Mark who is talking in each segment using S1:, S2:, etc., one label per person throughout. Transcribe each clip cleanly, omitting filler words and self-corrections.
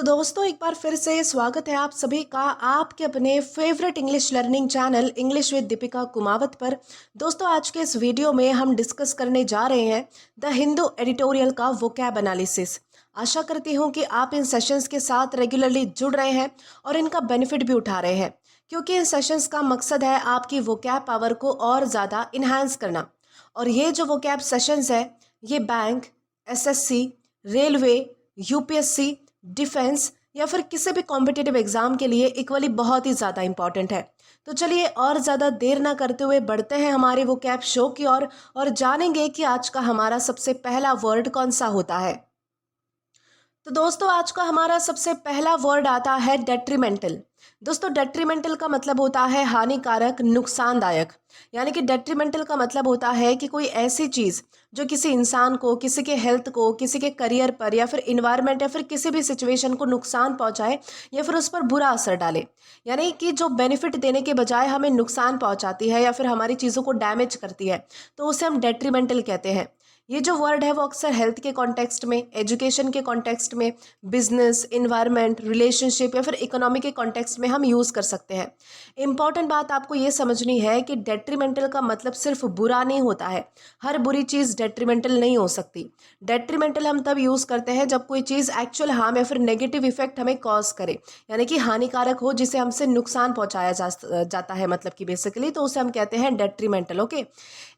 S1: तो दोस्तों एक बार फिर से स्वागत है आप सभी का आपके अपने favourite English learning channel English with Deepika Kumawat पर। दोस्तों आज के इस वीडियो में हम डिस्कस करने जा रहे हैं द हिंदू एडिटोरियल का वोकैब एनालिसिस। आशा करती हूँ कि आप इन सेशंस के साथ रेगुलरली जुड़ रहे हैं और इनका बेनिफिट भी उठा रहे हैं, क्योंकि इन सेशंस का मकसद है आपकी वोकैब पावर को और ज़्यादा इन्हांस करना। और ये जो वोकैब सेशंस है ये bank, SSC, railway, UPSC, defence या फिर किसी भी कॉम्पिटिटिव एग्जाम के लिए इक्वली बहुत ही ज़्यादा इंपॉर्टेंट है। तो चलिए और ज़्यादा देर ना करते हुए बढ़ते हैं हमारे वोकैब शो की ओर और जानेंगे कि आज का हमारा सबसे पहला वर्ड कौन सा होता है। तो दोस्तों आज का हमारा सबसे पहला वर्ड आता है डेट्रीमेंटल। दोस्तों डेट्रीमेंटल का मतलब होता है हानिकारक, नुकसानदायक। यानी कि डेट्रीमेंटल का मतलब होता है कि कोई ऐसी चीज़ जो किसी इंसान को, किसी के हेल्थ को, किसी के करियर पर या फिर इन्वायरमेंट या फिर किसी भी सिचुएशन को नुकसान पहुंचाए या फिर उस पर बुरा असर डाले। यानी कि जो बेनिफिट देने के बजाय हमें नुकसान पहुंचाती है या फिर हमारी चीज़ों को डैमेज करती है, तो उसे हम डेट्रीमेंटल कहते हैं। ये जो वर्ड है वो अक्सर हेल्थ के कॉन्टेक्स्ट में, एजुकेशन के कॉन्टेक्स्ट में, बिजनेस, इन्वायरमेंट, रिलेशनशिप या फिर इकोनॉमी के कॉन्टेक्स्ट में हम यूज़ कर सकते हैं। इंपॉर्टेंट बात आपको ये समझनी है कि डेट्रीमेंटल का मतलब सिर्फ बुरा नहीं होता है। हर बुरी चीज़ डेट्रीमेंटल नहीं हो सकती। डेट्रीमेंटल हम तब यूज़ करते हैं जब कोई चीज़ एक्चुअल हार्म या फिर नेगेटिव इफेक्ट हमें कॉज करे, यानी कि हानिकारक हो, जिसे हमसे नुकसान पहुंचाया जाता है, मतलब कि बेसिकली तो उसे हम कहते हैं डेट्रीमेंटल। ओके,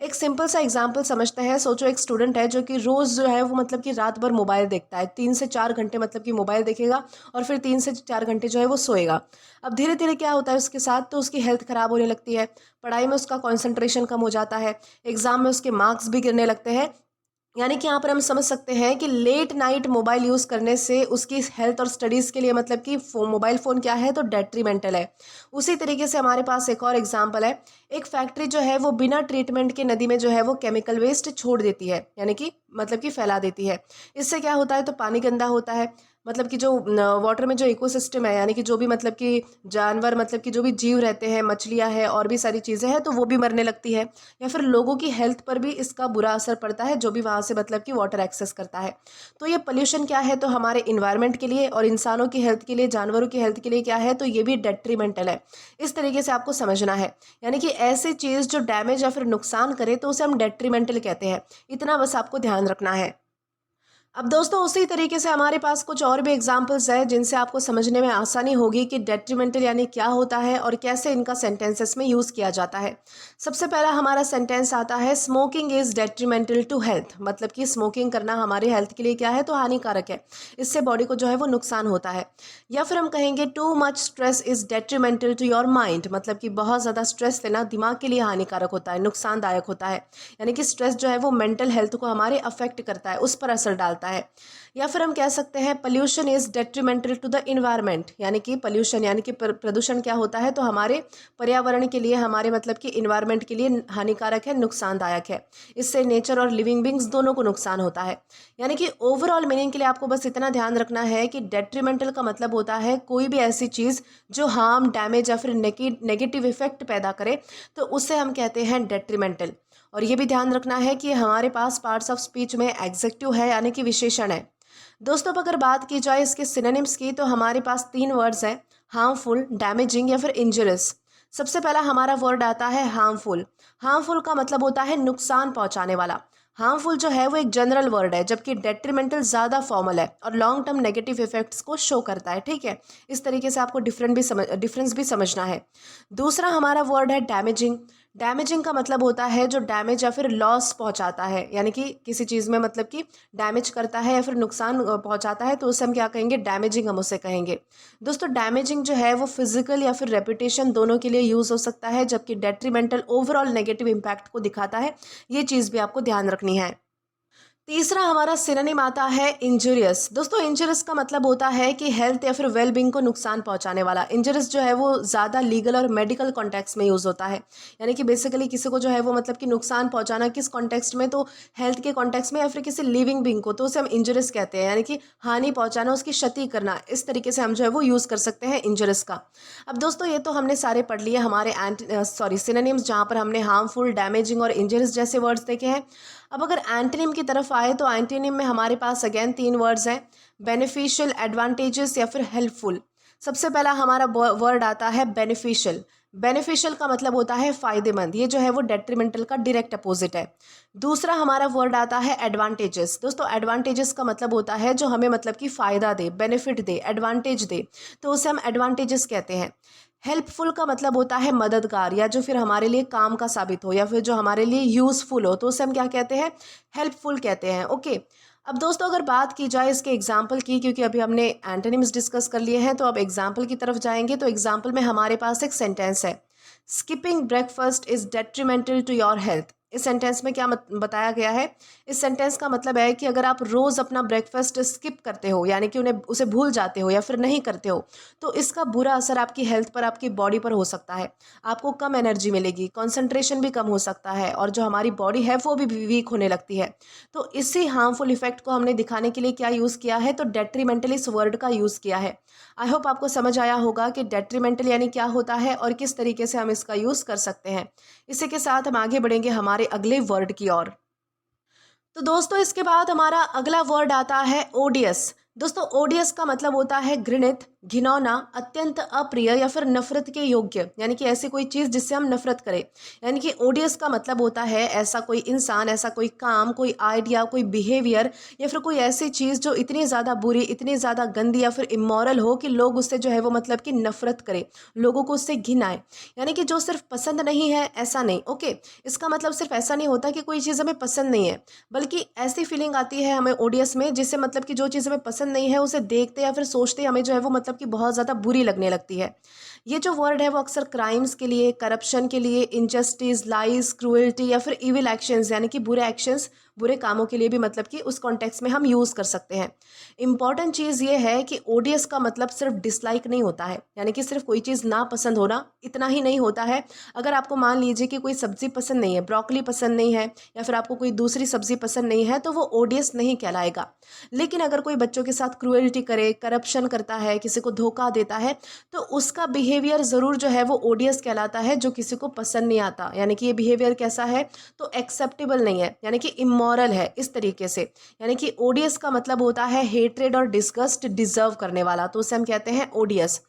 S1: एक सिंपल सा एग्जांपल समझते हैं। सोचो एक स्टूडेंट है जो कि रोज़ जो है वो मतलब कि रात भर मोबाइल देखता है, 3 से 4 घंटे मतलब कि मोबाइल देखेगा और फिर 3 से 4 घंटे जो है वो सोएगा। अब धीरे धीरे क्या होता है उसके साथ, तो उसकी हेल्थ ख़राब होने लगती है, पढ़ाई में उसका कॉन्सेंट्रेशन कम हो जाता है, एग्ज़ाम में उसके मार्क्स भी गिरने लगते हैं। यानी कि यहाँ पर हम समझ सकते हैं कि लेट नाइट मोबाइल यूज़ करने से उसकी हेल्थ और स्टडीज़ के लिए मतलब कि मोबाइल फ़ोन क्या है, तो डेट्रीमेंटल है। उसी तरीके से हमारे पास एक और एग्जांपल है। एक फैक्ट्री जो है वो बिना ट्रीटमेंट के नदी में जो है वो केमिकल वेस्ट छोड़ देती है, यानी कि मतलब कि फैला देती है। इससे क्या होता है, तो पानी गंदा होता है। मतलब कि जो वाटर में जो इकोसिस्टम है, यानी कि जो भी मतलब कि जानवर, मतलब कि जो भी जीव रहते हैं, मछलियाँ हैं और भी सारी चीज़ें हैं, तो वो भी मरने लगती है। या फिर लोगों की हेल्थ पर भी इसका बुरा असर पड़ता है, जो भी वहाँ से मतलब कि वाटर एक्सेस करता है। तो ये पोल्यूशन क्या है, तो हमारे इन्वायरमेंट के लिए और इंसानों की हेल्थ के लिए, जानवरों की हेल्थ के लिए क्या है, तो ये भी डेट्रीमेंटल है। इस तरीके से आपको समझना है। यानी कि ऐसी चीज़ जो डैमेज या फिर नुकसान करे तो उसे हम डेट्रीमेंटल कहते हैं। इतना बस आपको ध्यान रखना है। अब दोस्तों उसी तरीके से हमारे पास कुछ और भी एग्जाम्पल्स हैं जिनसे आपको समझने में आसानी होगी कि डेट्रीमेंटल यानी क्या होता है और कैसे इनका सेंटेंसेस में यूज़ किया जाता है। सबसे पहला हमारा सेंटेंस आता है, smoking is detrimental to health. मतलब कि स्मोकिंग करना हमारे हेल्थ के लिए क्या है, तो हानिकारक है, इससे बॉडी को जो है वो नुकसान होता है। या फिर हम कहेंगे too much stress is detrimental to your mind. मतलब कि बहुत ज़्यादा स्ट्रेस लेना दिमाग के लिए हानिकारक होता है, नुकसानदायक होता है। यानी कि स्ट्रेस जो है वो मेंटल हेल्थ को हमारे अफेक्ट करता है, उस पर असर डालता है। या फिर हम कह सकते हैं pollution is detrimental to the environment. यानी कि पोल्यूशन यानी कि प्रदूषण क्या होता है, तो हमारे पर्यावरण के लिए, हमारे मतलब कि इन्वायरमेंट के लिए हानिकारक है, नुकसानदायक है। इससे नेचर और लिविंग बींग्स दोनों को नुकसान होता है। यानी कि ओवरऑल मीनिंग के लिए आपको बस इतना ध्यान रखना है कि डेट्रीमेंटल का मतलब होता है कोई भी ऐसी चीज़ जो हार्म, डैमेज या फिर नेगेटिव इफेक्ट पैदा करे, तो उसे हम कहते हैं डेट्रीमेंटल। और ये भी ध्यान रखना है कि हमारे पास पार्ट्स ऑफ स्पीच में एग्जेक्टिव है, यानी कि विशेषण है। दोस्तों अब अगर बात की जाए इसके सिनोनिम्स की, तो हमारे पास 3 वर्ड्स हैं, हार्मफुल, डैमेजिंग या फिर इंजurious। सबसे पहला हमारा वर्ड आता है हार्मफुल। हार्मफुल का मतलब होता है नुकसान पहुंचाने वाला। हार्मफुल जो है वो एक जनरल वर्ड है, जबकि डेट्रीमेंटल ज़्यादा फॉर्मल है और लॉन्ग टर्म नेगेटिव इफेक्ट्स को शो करता है। ठीक है, इस तरीके से आपको डिफरेंस भी समझना है। दूसरा हमारा वर्ड है डैमेजिंग। डैमेजिंग का मतलब होता है जो डैमेज या फिर लॉस पहुंचाता है, यानी कि किसी चीज़ में मतलब कि डैमेज करता है या फिर नुकसान पहुंचाता है, तो उसे हम क्या कहेंगे, डैमेजिंग हम उसे कहेंगे। दोस्तों डैमेजिंग जो है वो फिजिकल या फिर रेपुटेशन दोनों के लिए यूज़ हो सकता है, जबकि डेट्रीमेंटल ओवरऑल नेगेटिव इम्पैक्ट को दिखाता है। ये चीज़ भी आपको ध्यान रखनी है। तीसरा हमारा सिनोनिम आता है इंजurious। दोस्तों इंजurious का मतलब होता है कि हेल्थ या फिर वेल बींग को नुकसान पहुंचाने वाला। इंजurious जो है वो ज़्यादा लीगल और मेडिकल कॉन्टेक्स्ट में यूज़ होता है। यानी कि बेसिकली किसी को जो है वो मतलब कि नुकसान पहुंचाना किस कॉन्टेक्स्ट में, तो हेल्थ के कॉन्टेक्स्ट में या फिर किसी लिविंग बींग को, तो उसे हम इंजurious कहते हैं। यानी कि हानि पहुंचाना, उसकी क्षति करना, इस तरीके से हम जो है वो यूज़ कर सकते हैं इंजurious का। अब दोस्तों ये तो हमने सारे पढ़ लिए हमारे सिनोनिम्स, जहाँ पर हमने हार्मफुल, डैमेजिंग और इंजurious जैसे वर्ड्स देखे हैं। अब अगर एंटोनिम की तरफ आए तो एंटोनिम में हमारे पास अगेन 3 वर्ड्स हैं, बेनिफिशियल, एडवांटेजेस या फिर हेल्पफुल। सबसे पहला हमारा वर्ड आता है बेनिफिशियल। बेनिफिशियल का मतलब होता है फायदेमंद, ये जो है वो डेट्रीमेंटल का डायरेक्ट अपोजिट है। दूसरा हमारा वर्ड आता है एडवांटेजेस। दोस्तों एडवांटेजेस का मतलब होता है जो हमें मतलब कि फ़ायदा दे, बेनिफिट दे, एडवांटेज दे, तो उसे हम एडवांटेजेस कहते हैं। हेल्पफुल का मतलब होता है मददगार, या जो फिर हमारे लिए काम का साबित हो या फिर जो हमारे लिए यूज़फुल हो, तो उसे हम क्या कहते हैं, हेल्पफुल कहते हैं। ओके, अब दोस्तों अगर बात की जाए इसके एग्जाम्पल की, क्योंकि अभी हमने एंटोनिम्स डिस्कस कर लिए हैं, तो अब एग्जाम्पल की तरफ जाएंगे। तो एग्जाम्पल में हमारे पास एक सेंटेंस है, skipping breakfast is detrimental to your health. इस सेंटेंस में क्या बताया गया है, इस सेंटेंस का मतलब है कि अगर आप रोज़ अपना ब्रेकफास्ट स्किप करते हो, यानी कि उसे भूल जाते हो या फिर नहीं करते हो, तो इसका बुरा असर आपकी हेल्थ पर, आपकी बॉडी पर हो सकता है। आपको कम एनर्जी मिलेगी, कंसंट्रेशन भी कम हो सकता है, और जो हमारी बॉडी है वो भी वीक होने लगती है। तो इसी हार्मफुल इफेक्ट को हमने दिखाने के लिए क्या यूज़ किया है, तो डेट्रीमेंटल इस वर्ड का यूज़ किया है। आई होप आपको समझ आया होगा कि डेट्रीमेंटल यानी क्या होता है और किस तरीके से हम इसका यूज़ कर सकते हैं। इसी के साथ हम आगे बढ़ेंगे हमारे अगले वर्ड की ओर। तो दोस्तों इसके बाद हमारा अगला वर्ड आता है ओडियस। दोस्तों ओडियस का मतलब होता है घृणित, घिनौना, अत्यंत अप्रिय या फिर नफरत के योग्य, यानी कि ऐसी कोई चीज़ जिससे हम नफरत करें। यानी कि ओडियस का मतलब होता है ऐसा कोई इंसान, ऐसा कोई काम, कोई आइडिया, कोई बिहेवियर या फिर कोई ऐसी चीज़ जो इतनी ज़्यादा बुरी, इतनी ज़्यादा गंदी या फिर इमोरल हो कि लोग उससे जो है वो मतलब कि नफरत करें, लोगों को उससे घिन आए। यानी कि जो सिर्फ पसंद नहीं है ऐसा नहीं। ओके, इसका मतलब सिर्फ ऐसा नहीं होता कि कोई चीज़ हमें पसंद नहीं है, बल्कि ऐसी फीलिंग आती है हमें ओडियस में जिससे मतलब कि जो चीज़ हमें पसंद नहीं है उसे देखते या फिर सोचते हमें जो है वो मतलब कि बहुत ज़्यादा बुरी लगने लगती है। ये जो वर्ड है वो अक्सर क्राइम्स के लिए, करप्शन के लिए, इनजस्टिस, लाइज, क्रूएल्टी या फिर इविल एक्शंस, यानी कि बुरे एक्शंस, बुरे कामों के लिए भी मतलब कि उस कॉन्टेक्स्ट में हम यूज़ कर सकते हैं। इंपॉर्टेंट चीज़ ये है कि ओडियस का मतलब सिर्फ डिसलाइक नहीं होता है, यानी कि सिर्फ कोई चीज़ ना पसंद होना इतना ही नहीं होता है। अगर आपको मान लीजिए कि कोई सब्ज़ी पसंद नहीं है, ब्रोकली पसंद नहीं है या फिर आपको कोई दूसरी सब्ज़ी पसंद नहीं है, तो वो ओडियस नहीं कहलाएगा। लेकिन अगर कोई बच्चों के साथ क्रूएल्टी करे, करप्शन करता है, किसी को धोखा देता है, तो उसका बिहेवियर ज़रूर जो है वो ओडियस कहलाता है, जो किसी को पसंद नहीं आता। यानी कि ये बिहेवियर कैसा है, तो एक्सेप्टेबल नहीं है, यानी कि इमोरल है इस तरीके से। यानी कि ओडियस का मतलब होता है हेट्रेड और डिस्गस्ट डिजर्व करने वाला, तो उसे हम कहते हैं ओडियस।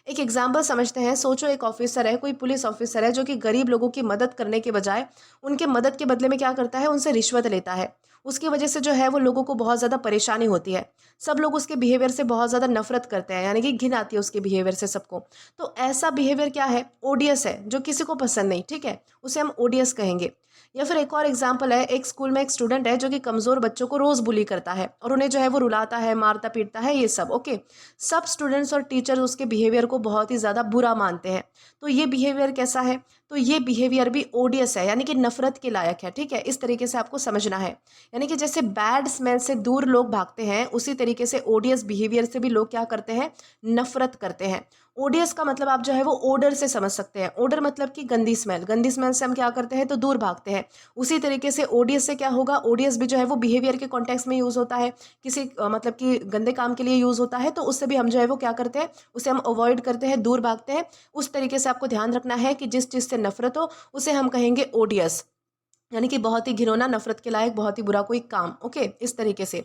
S1: एक एग्जाम्पल समझते हैं। सोचो एक ऑफिसर है, कोई पुलिस ऑफिसर है, जो कि गरीब लोगों की मदद करने के बजाय उनके मदद के बदले में क्या करता है, उनसे रिश्वत लेता है। उसकी वजह से जो है वो लोगों को बहुत ज़्यादा परेशानी होती है। सब लोग उसके बिहेवियर से बहुत ज़्यादा नफरत करते हैं, यानी कि घिन आती है उसके बिहेवियर से सबको। तो ऐसा बिहेवियर क्या है, ओडियस है, जो किसी को पसंद नहीं। ठीक है, उसे हम ओडियस कहेंगे। या फिर एक और एग्जाम्पल है, एक स्कूल में एक स्टूडेंट है जो कि कमज़ोर बच्चों को रोज़ बुली करता है और उन्हें जो है वो रुलाता है, मारता पीटता है, ये सब। ओके, सब स्टूडेंट्स और टीचर उसके बिहेवियर को बहुत ही ज़्यादा बुरा मानते हैं। तो ये बिहेवियर कैसा है, तो ये बिहेवियर भी ओडियस है, यानी कि नफरत के लायक है। ठीक है, इस तरीके से आपको समझना है। यानी कि जैसे बैड स्मेल से दूर लोग भागते हैं, उसी तरीके से ओडियस बिहेवियर से भी लोग क्या करते हैं, नफरत करते हैं। ओडियस का मतलब आप जो है वो ओडर से समझ सकते हैं। ओडर मतलब कि गंदी स्मेल, गंदी स्मेल से हम क्या करते हैं, तो दूर भागते हैं। उसी तरीके से ओडियस से क्या होगा, ओडियस भी जो है वो बिहेवियर के कॉन्टेक्स्ट में यूज़ होता है, किसी मतलब कि गंदे काम के लिए यूज़ होता है, तो उससे भी हम जो है वो क्या करते हैं, उसे हम अवॉइड करते हैं, दूर भागते हैं। उस तरीके से आपको ध्यान रखना है कि जिस चीज़ से नफरत हो उसे हम कहेंगे ओडियस, यानी कि बहुत ही घिनौना, नफरत के लायक, बहुत ही बुरा कोई काम। ओके, इस तरीके से।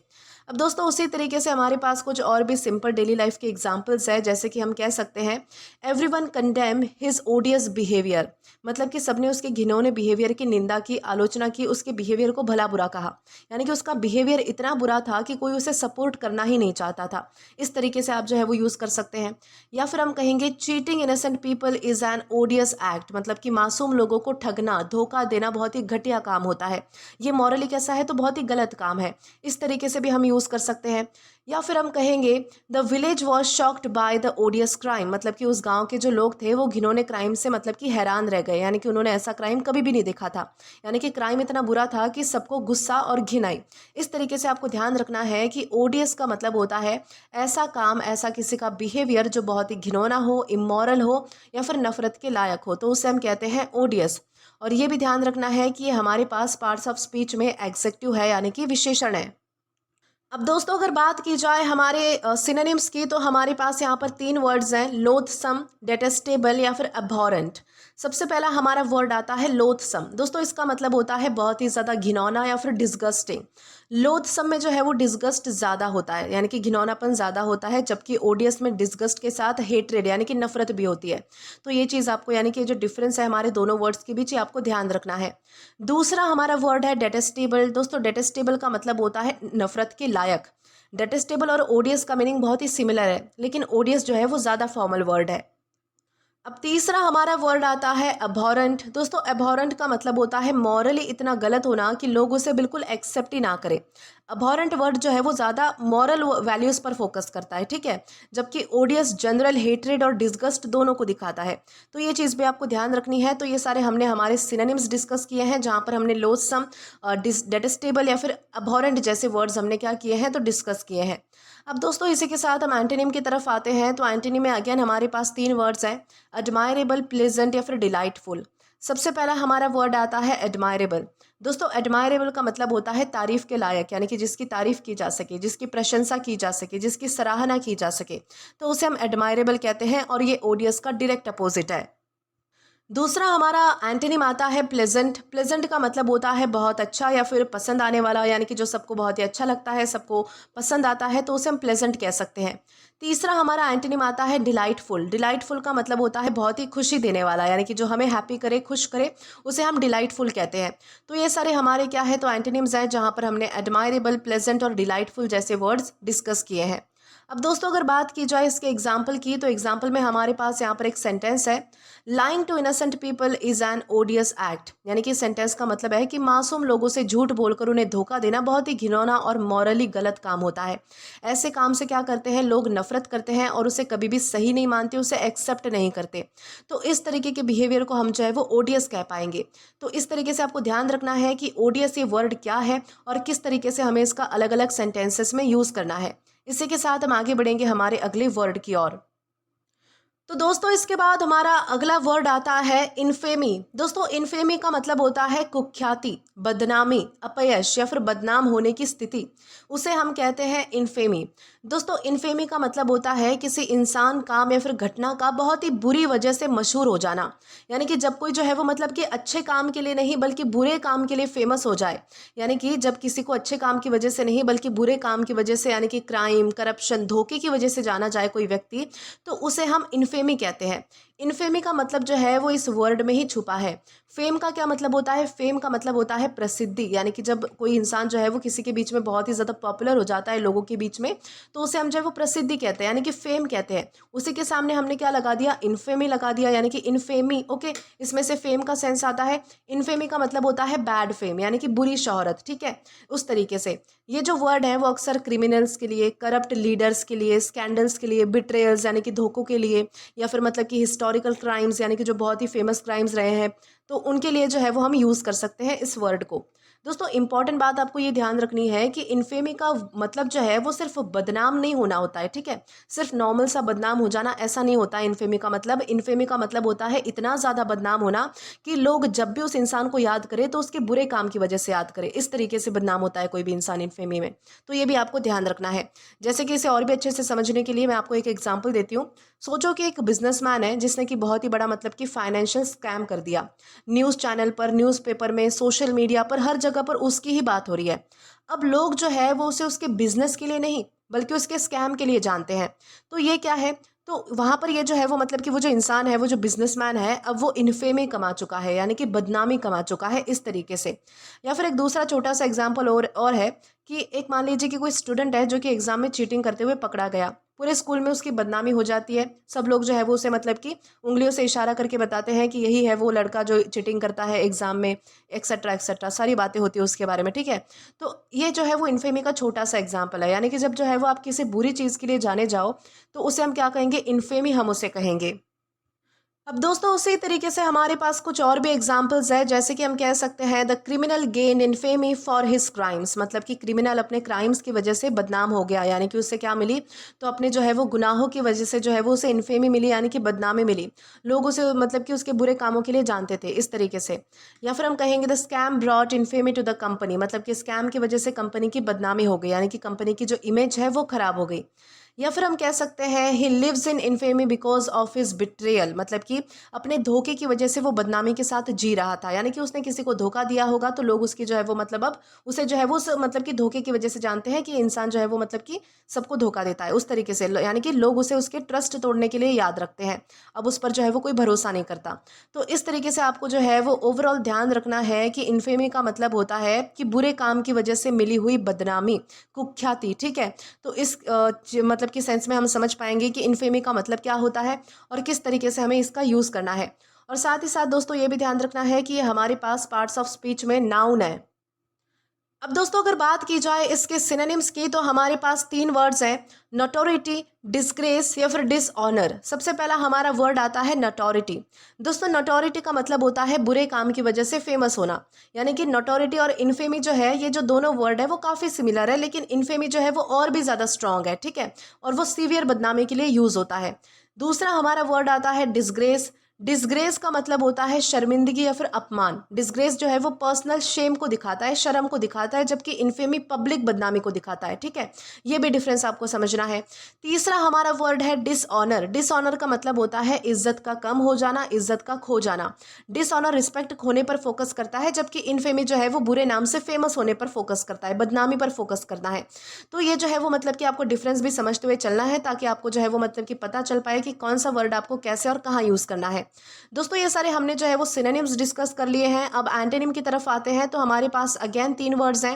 S1: अब दोस्तों उसी तरीके से हमारे पास कुछ और भी सिंपल डेली लाइफ के एग्जांपल्स है। जैसे कि हम कह सकते हैं, एवरीवन कंडेम हिज ओडियस बिहेवियर। मतलब कि सबने उसके घिनौने बिहेवियर की निंदा की, आलोचना की, उसके बिहेवियर को भला बुरा कहा। यानी कि उसका बिहेवियर इतना बुरा था कि कोई उसे सपोर्ट करना ही नहीं चाहता था। इस तरीके से आप जो है वो यूज़ कर सकते हैं। या फिर हम कहेंगे, cheating innocent people is an odious act. मतलब कि मासूम लोगों को ठगना, धोखा देना बहुत ही घटिया काम होता है। ये मॉरली कैसा है, तो बहुत ही गलत काम है। इस तरीके से भी हम यूज़ कर सकते हैं। या फिर हम कहेंगे, the village was shocked by the ओडियस crime. मतलब कि उस गांव के जो लोग थे वो घिनौने क्राइम से मतलब कि हैरान रह गए, यानी कि उन्होंने ऐसा क्राइम कभी भी नहीं देखा था। यानी कि क्राइम इतना बुरा था कि सबको गुस्सा और घिन आई। इस तरीके से आपको ध्यान रखना है कि ओडियस का मतलब होता है ऐसा काम, ऐसा किसी का बिहेवियर जो बहुत ही घिनौना हो, इमोरल हो या फिर नफरत के लायक हो, तो उसे हम कहते हैं ओडियस। और ये भी ध्यान रखना है कि ये हमारे पास पार्ट्स ऑफ स्पीच में एग्जेक्टिव है, यानी कि विशेषण है। अब दोस्तों अगर बात की जाए हमारे सिनोनिम्स की, तो हमारे पास यहाँ पर 3 वर्ड्स हैं, लोथसम, डेटेस्टेबल या फिर अबहॉरेंट। सबसे पहला हमारा वर्ड आता है लोथसम। दोस्तों इसका मतलब होता है बहुत ही ज़्यादा घिनौना या फिर डिस्गस्टिंग। लोथसम में जो है वो डिस्गस्ट ज़्यादा होता है, यानी कि घिनौनापन ज़्यादा होता है, जबकि ओडियस में डिस्गस्ट के साथ हेट्रेड यानी कि नफरत भी होती है। तो ये चीज़ आपको, यानी कि जो डिफरेंस है हमारे दोनों वर्ड्स के बीच, ये आपको ध्यान रखना है। दूसरा हमारा वर्ड है डेटेस्टेबल। दोस्तों डेटेस्टेबल का मतलब होता है नफरत के लायक। डेटेस्टेबल और ओडियस का मीनिंग बहुत ही सिमिलर है, लेकिन ओडियस जो है वो ज़्यादा फॉर्मल वर्ड है। अब तीसरा हमारा वर्ड आता है अबहॉरेंट। दोस्तों अबहॉरेंट का मतलब होता है मॉरली इतना गलत होना कि लोग उसे बिल्कुल एक्सेप्ट ही ना करें। अबहॉरेंट वर्ड जो है वो ज़्यादा मॉरल वैल्यूज़ पर फोकस करता है, ठीक है, जबकि ओडियस जनरल हेट्रेड और डिस्गस्ट दोनों को दिखाता है। तो ये चीज़ भी आपको ध्यान रखनी है। तो ये सारे हमने हमारे सिनोनिम्स डिस्कस किए हैं, जहाँ पर हमने लोथसम, डेटेस्टेबल या फिर अबहॉरेंट जैसे वर्ड्स हमने क्या किए हैं, तो डिस्कस किए हैं। अब दोस्तों इसी के साथ हम एंटोनिम की तरफ आते हैं। तो एंटोनिम में अगेन हमारे पास 3 वर्ड्स हैं, एडमायरेबल, प्लेजेंट या फिर डिलाइटफुल। सबसे पहला हमारा वर्ड आता है एडमायरेबल। दोस्तों एडमायरेबल का मतलब होता है तारीफ के लायक, यानी कि जिसकी तारीफ की जा सके, जिसकी प्रशंसा की जा सके, जिसकी सराहना की जा सके, तो उसे हम एडमायरेबल कहते हैं, और ये ओडियस का डायरेक्ट अपोजिट है। दूसरा हमारा एंटोनिम आता है प्लेजेंट। प्लेजेंट का मतलब होता है बहुत अच्छा या फिर पसंद आने वाला, यानी कि जो सबको बहुत ही अच्छा लगता है, सबको पसंद आता है, तो उसे हम प्लेजेंट कह सकते हैं। तीसरा हमारा एंटोनिम आता है डिलाइटफुल। डिलाइटफुल का मतलब होता है बहुत ही खुशी देने वाला, यानी कि जो हमें हैप्पी करे, खुश करे, उसे हम डिलाइटफुल कहते हैं। तो ये सारे हमारे क्या है, तो एंटोनिम्स हैं, जहाँ पर हमने एडमायरेबल, प्लेजेंट और डिलाइटफुल जैसे वर्ड्स डिस्कस किए हैं। अब दोस्तों अगर बात की जाए इसके एग्जाम्पल की, तो एग्जाम्पल में हमारे पास यहाँ पर एक सेंटेंस है, lying to innocent people is an odious act. यानी कि सेंटेंस का मतलब है कि मासूम लोगों से झूठ बोलकर उन्हें धोखा देना बहुत ही घिनौना और मॉरली गलत काम होता है। ऐसे काम से क्या करते हैं लोग, नफरत करते हैं और उसे कभी भी सही नहीं मानते, उसे एक्सेप्ट नहीं करते। तो इस तरीके के बिहेवियर को हम जो है वो ओडियस कह पाएंगे। तो इस तरीके से आपको ध्यान रखना है कि ओडियस ये वर्ड क्या है और किस तरीके से हमें इसका अलग अलग सेंटेंसेस में यूज़ करना है। इसी के साथ हम आगे बढ़ेंगे हमारे अगले वर्ड की ओर। तो दोस्तों इसके बाद हमारा अगला वर्ड आता है इन्फेमी। दोस्तों इन्फेमी का मतलब होता है कुख्याति, बदनामी, अपयश या फिर बदनाम होने की स्थिति, उसे हम कहते हैं इन्फेमी। दोस्तों इन्फेमी का मतलब होता है किसी इंसान, काम या फिर घटना का बहुत ही बुरी वजह से मशहूर हो जाना। यानी कि जब कोई जो है वो मतलब कि अच्छे काम के लिए नहीं बल्कि बुरे काम के लिए फेमस हो जाए, यानी कि जब किसी को अच्छे काम की वजह से नहीं बल्कि बुरे काम की वजह से, यानी कि क्राइम, करप्शन, धोखे की वजह से जाना जाए कोई व्यक्ति, तो उसे हम इन्फेमी कहते हैं। इन्फेमी का मतलब जो है वो इस वर्ड में ही छुपा है। फेम का क्या मतलब होता है, फेम का मतलब होता है प्रसिद्धि, यानी कि जब कोई इंसान जो है वो किसी के बीच में बहुत ही ज़्यादा पॉपुलर हो जाता है लोगों के बीच में, तो उसे हम जो है वो प्रसिद्धि कहते हैं, यानी कि फेम कहते हैं। उसी के सामने हमने क्या लगा दिया, इन्फेमी लगा दिया, यानी कि इन्फेमी। ओके, इसमें से फेम का सेंस आता है। इन्फेमी का मतलब होता है बैड फेम, यानी कि बुरी शोहरत, ठीक है। उस तरीके से ये जो वर्ड है वो अक्सर क्रिमिनल्स के लिए, करप्ट लीडर्स के लिए, स्कैंडल्स के लिए, बिट्रेयल्स यानी कि धोखों के लिए, या फिर मतलब कि हिस्टोरिकल क्राइम्स यानी कि जो बहुत ही फेमस क्राइम्स रहे हैं, तो उनके लिए जो है वो हम यूज़ कर सकते हैं इस वर्ड को। दोस्तों इंपॉर्टेंट बात आपको ये ध्यान रखनी है कि इन्फेमी का मतलब जो है वो सिर्फ बदनाम नहीं होना होता है, ठीक है, सिर्फ नॉर्मल सा बदनाम हो जाना ऐसा नहीं होता है इन्फेमी का मतलब। इन्फेमी का मतलब होता है इतना ज़्यादा बदनाम होना कि लोग जब भी उस इंसान को याद करें तो उसके बुरे काम की वजह से याद करें। इस तरीके से बदनाम होता है कोई भी इंसान इन्फेमी में। तो ये भी आपको ध्यान रखना है। जैसे कि इसे और भी अच्छे से समझने के लिए मैं आपको एक एग्जाम्पल देती हूँ। सोचो कि एक बिजनेसमैन है जिसने कि बहुत ही बड़ा मतलब कि फाइनेंशियल स्कैम कर दिया। न्यूज़ चैनल पर, न्यूज़पेपर में, सोशल मीडिया पर, हर जगह पर उसकी ही बात हो रही है। अब लोग जो है वो उसे उसके बिजनेस के लिए नहीं बल्कि उसके स्कैम के लिए जानते हैं। तो ये क्या है, तो वहाँ पर ये जो है वो मतलब कि वो जो इंसान है, वो जो बिजनेसमैन है, अब वो इन्फेमी कमा चुका है, यानी कि बदनामी कमा चुका है इस तरीके से। या फिर एक दूसरा छोटा सा एग्जाम्पल और है कि एक मान लीजिए कि कोई स्टूडेंट है जो कि एग्जाम में चीटिंग करते हुए पकड़ा गया। पूरे स्कूल में उसकी बदनामी हो जाती है। सब लोग जो है वो उसे मतलब कि उंगलियों से इशारा करके बताते हैं कि यही है वो लड़का जो चीटिंग करता है एग्जाम में, एक्सेट्रा एक्सेट्रा सारी बातें होती है उसके बारे में, ठीक है। तो ये जो है वो इन्फेमी का छोटा सा एग्जाम्पल है, यानी कि जब जो है वो आप किसी बुरी चीज़ के लिए जाने जाओ तो उसे हम क्या कहेंगे, इन्फेमी हम उसे कहेंगे। अब दोस्तों उसी तरीके से हमारे पास कुछ और भी एग्जाम्पल्स है, जैसे कि हम कह सकते हैं the criminal gain infamy for his crimes, मतलब कि क्रिमिनल अपने क्राइम्स की वजह से बदनाम हो गया, यानी कि उससे क्या मिली, तो अपने जो है वो गुनाहों की वजह से जो है वो उसे इनफेमी मिली, यानी कि बदनामी मिली। लोग उसे मतलब कि उसके बुरे कामों के लिए जानते थे, इस तरीके से। या फिर हम कहेंगे the scam brought infamy to the company, मतलब कि स्कैम की वजह से कंपनी की बदनामी हो गई, यानी कि कंपनी की जो इमेज है वो खराब हो गई। या फिर हम कह सकते हैं he lives in infamy because of his betrayal, मतलब कि अपने धोखे की वजह से वो बदनामी के साथ जी रहा था, यानी कि उसने किसी को धोखा दिया होगा तो लोग उसकी जो है वो मतलब अब उसे जो है वो मतलब कि धोखे की वजह से जानते हैं कि इंसान जो है वो मतलब कि सबको धोखा देता है, उस तरीके से यानी कि लोग उसे उसके ट्रस्ट तोड़ने के लिए याद रखते हैं, अब उस पर जो है वो कोई भरोसा नहीं करता। तो इस तरीके से आपको जो है वो ओवरऑल ध्यान रखना है कि इन्फेमी का मतलब होता है कि बुरे काम की वजह से मिली हुई बदनामी, कुख्याति, ठीक है। तो इस मतलब कि सेंस में हम समझ पाएंगे कि इन्फेमी का मतलब क्या होता है और किस तरीके से हमें इसका यूज़ करना है। और साथ ही साथ दोस्तों ये भी ध्यान रखना है कि ये हमारे पास पार्ट्स ऑफ स्पीच में नाउन है। अब दोस्तों अगर बात की जाए इसके सिनोनिम्स की, तो हमारे पास तीन वर्ड्स हैं, नोटोरिटी, डिस्ग्रेस या फिर डिसऑनर। सबसे पहला हमारा वर्ड आता है नोटोरिटी। दोस्तों नोटोरिटी का मतलब होता है बुरे काम की वजह से फेमस होना, यानी कि नोटोरिटी और इन्फेमी जो है, ये जो दोनों वर्ड है वो काफ़ी सिमिलर है, लेकिन इन्फेमी जो है वो और भी ज़्यादा स्ट्रांग है, ठीक है, और वो सीवियर बदनामी के लिए यूज़ होता है। दूसरा हमारा वर्ड आता है डिसग्रेस। डिसग्रेस का मतलब होता है शर्मिंदगी या फिर अपमान। डिसग्रेस जो है वो पर्सनल शेम को दिखाता है, शर्म को दिखाता है, जबकि इन्फेमी पब्लिक बदनामी को दिखाता है, ठीक है। ये भी डिफरेंस आपको समझना है। तीसरा हमारा वर्ड है डिसऑनर। डिसऑनर का मतलब होता है इज्जत का कम हो जाना, इज्जत का खो जाना। डिसऑनर रिस्पेक्ट खोने पर फोकस करता है, जबकि इन्फेमी जो है वो बुरे नाम से फेमस होने पर फोकस करता है, बदनामी पर फोकस करना है। तो ये जो है वो मतलब कि आपको डिफरेंस भी समझते हुए चलना है, ताकि आपको जो है वो मतलब कि पता चल पाए कि कौन सा वर्ड आपको कैसे और कहाँ यूज़ करना है। दोस्तों ये सारे हमने जो है वो सिनोनिम्स डिस्कस कर लिए हैं। अब एंटोनिम की तरफ आते हैं, तो हमारे पास अगेन तीन वर्ड्स हैं,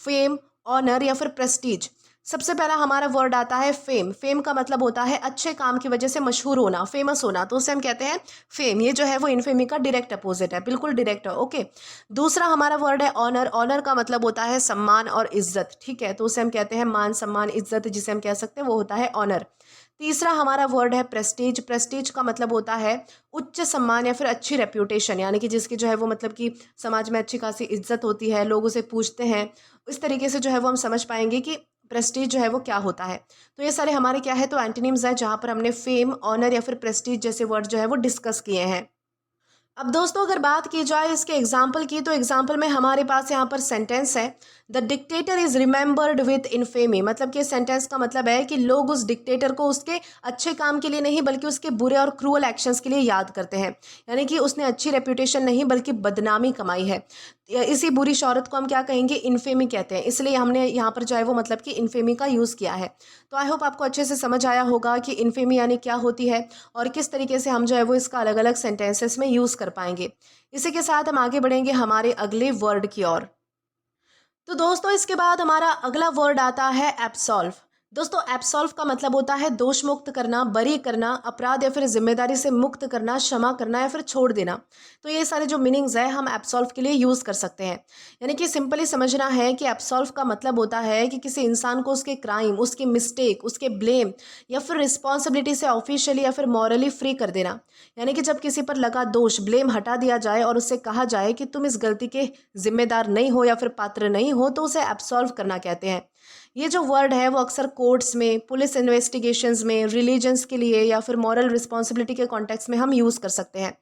S1: फेम, ऑनर या फिर प्रेस्टीज। सबसे पहला हमारा वर्ड आता है फेम। फेम का मतलब होता है अच्छे काम की वजह से मशहूर होना, फेमस होना, तो उसे हम कहते हैं फेम। ये जो है वो इनफेमी का डायरेक्ट अपोजिट है, बिल्कुल डायरेक्ट है, ओके। दूसरा हमारा वर्ड है ऑनर। ऑनर का मतलब होता है सम्मान और इज्जत, ठीक है, तो उसे हम कहते हैं मान, सम्मान, इज्जत, जिसे हम कह सकते हैं वो होता है ऑनर। तीसरा हमारा वर्ड है प्रेस्टीज। प्रेस्टीज का मतलब होता है उच्च सम्मान या फिर अच्छी रेप्यूटेशन, यानी कि जिसकी जो है वो मतलब कि समाज में अच्छी खासी इज्जत होती है, लोग उसे पूछते हैं। इस तरीके से जो है वो हम समझ पाएंगे कि प्रेस्टीज जो है वो क्या होता है। तो ये सारे हमारे क्या है, तो एंटोनिम्स है, जहाँ पर हमने फेम, ऑनर या फिर प्रेस्टीज जैसे वर्ड जो है वो डिस्कस किए हैं। अब दोस्तों अगर बात की जाए इसके एग्जाम्पल की, तो एग्जाम्पल में हमारे पास यहाँ पर सेंटेंस है, the dictator is remembered with infamy. मतलब कि सेंटेंस का मतलब है कि लोग उस डिक्टेटर को उसके अच्छे काम के लिए नहीं बल्कि उसके बुरे और क्रूअल एक्शंस के लिए याद करते हैं, यानी कि उसने अच्छी रेप्यूटेशन नहीं बल्कि बदनामी कमाई है। इसी बुरी शौहरत को हम क्या कहेंगे, इनफेमी कहते हैं, इसलिए हमने यहाँ पर जो है वो मतलब कि इनफेमी का यूज़ किया है। तो आई होप आपको अच्छे से समझ आया होगा कि इनफेमी यानी क्या होती है और किस तरीके से हम जो है वो इसका अलग अलग सेंटेंसेस में यूज़ कर पाएंगे। इसी के साथ हम आगे बढ़ेंगे हमारे अगले वर्ड की ओर। तो दोस्तों इसके बाद हमारा अगला वर्ड आता है एब्सॉल्व। दोस्तों एब्सॉल्व का मतलब होता है दोष मुक्त करना, बरी करना, अपराध या फिर जिम्मेदारी से मुक्त करना, क्षमा करना या फिर छोड़ देना। तो ये सारे जो मीनिंग्स है हम एब्सॉल्व के लिए यूज़ कर सकते हैं। यानी कि सिंपली समझना है कि एब्सॉल्व का मतलब होता है कि किसी इंसान को उसके क्राइम, उसके मिस्टेक, उसके ब्लेम या फिर रिस्पॉन्सिबिलिटी से ऑफिशियली या फिर मॉरली फ्री कर देना। यानी कि जब किसी पर लगा दोष, ब्लेम हटा दिया जाए और उससे कहा जाए कि तुम इस गलती के जिम्मेदार नहीं हो या फिर पात्र नहीं हो, तो उसे एब्सॉल्व करना कहते हैं। ये जो वर्ड है वो अक्सर कोर्ट्स में, पुलिस इन्वेस्टिगेशंस में, रिलीजन्स के लिए या फिर मॉरल रिस्पॉन्सिबिलिटी के कॉन्टेक्स्ट में हम यूज़ कर सकते हैं।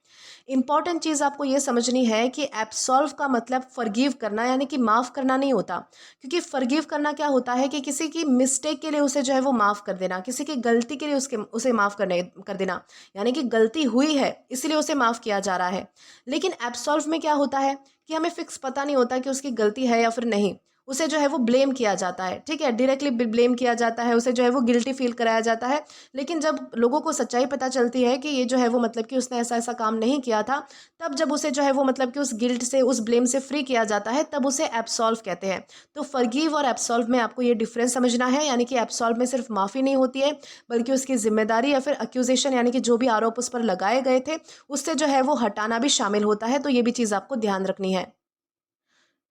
S1: इंपॉर्टेंट चीज़ आपको ये समझनी है कि एब्सॉल्व का मतलब फॉरगिव करना, यानी कि माफ़ करना नहीं होता। क्योंकि फॉरगिव करना क्या होता है कि किसी की मिस्टेक के लिए उसे जो है वो माफ़ कर देना, किसी की गलती के लिए उसे माफ़ कर देना, यानी कि गलती हुई है इसलिए उसे माफ़ किया जा रहा है। लेकिन एब्सॉल्व में क्या होता है कि हमें फिक्स पता नहीं होता कि उसकी गलती है या फिर नहीं, उसे जो है वो ब्लेम किया जाता है, ठीक है, डायरेक्टली ब्लेम किया जाता है, उसे जो है वो गिल्टी फील कराया जाता है। लेकिन जब लोगों को सच्चाई पता चलती है कि ये जो है वो मतलब कि उसने ऐसा ऐसा काम नहीं किया था, तब जब उसे जो है वो मतलब कि उस गिल्ट से, उस ब्लेम से फ्री किया जाता है, तब उसे एब्सॉल्व कहते हैं। तो फॉरगिव और एब्सॉल्व में आपको ये डिफरेंस समझना है, यानी कि एब्सॉल्व में सिर्फ माफ़ी नहीं होती है बल्कि उसकी जिम्मेदारी या फिर अक्यूजेशन, यानी कि जो भी आरोप उस पर लगाए गए थे उससे जो है वो हटाना भी शामिल होता है। तो ये भी चीज़ आपको ध्यान रखनी है।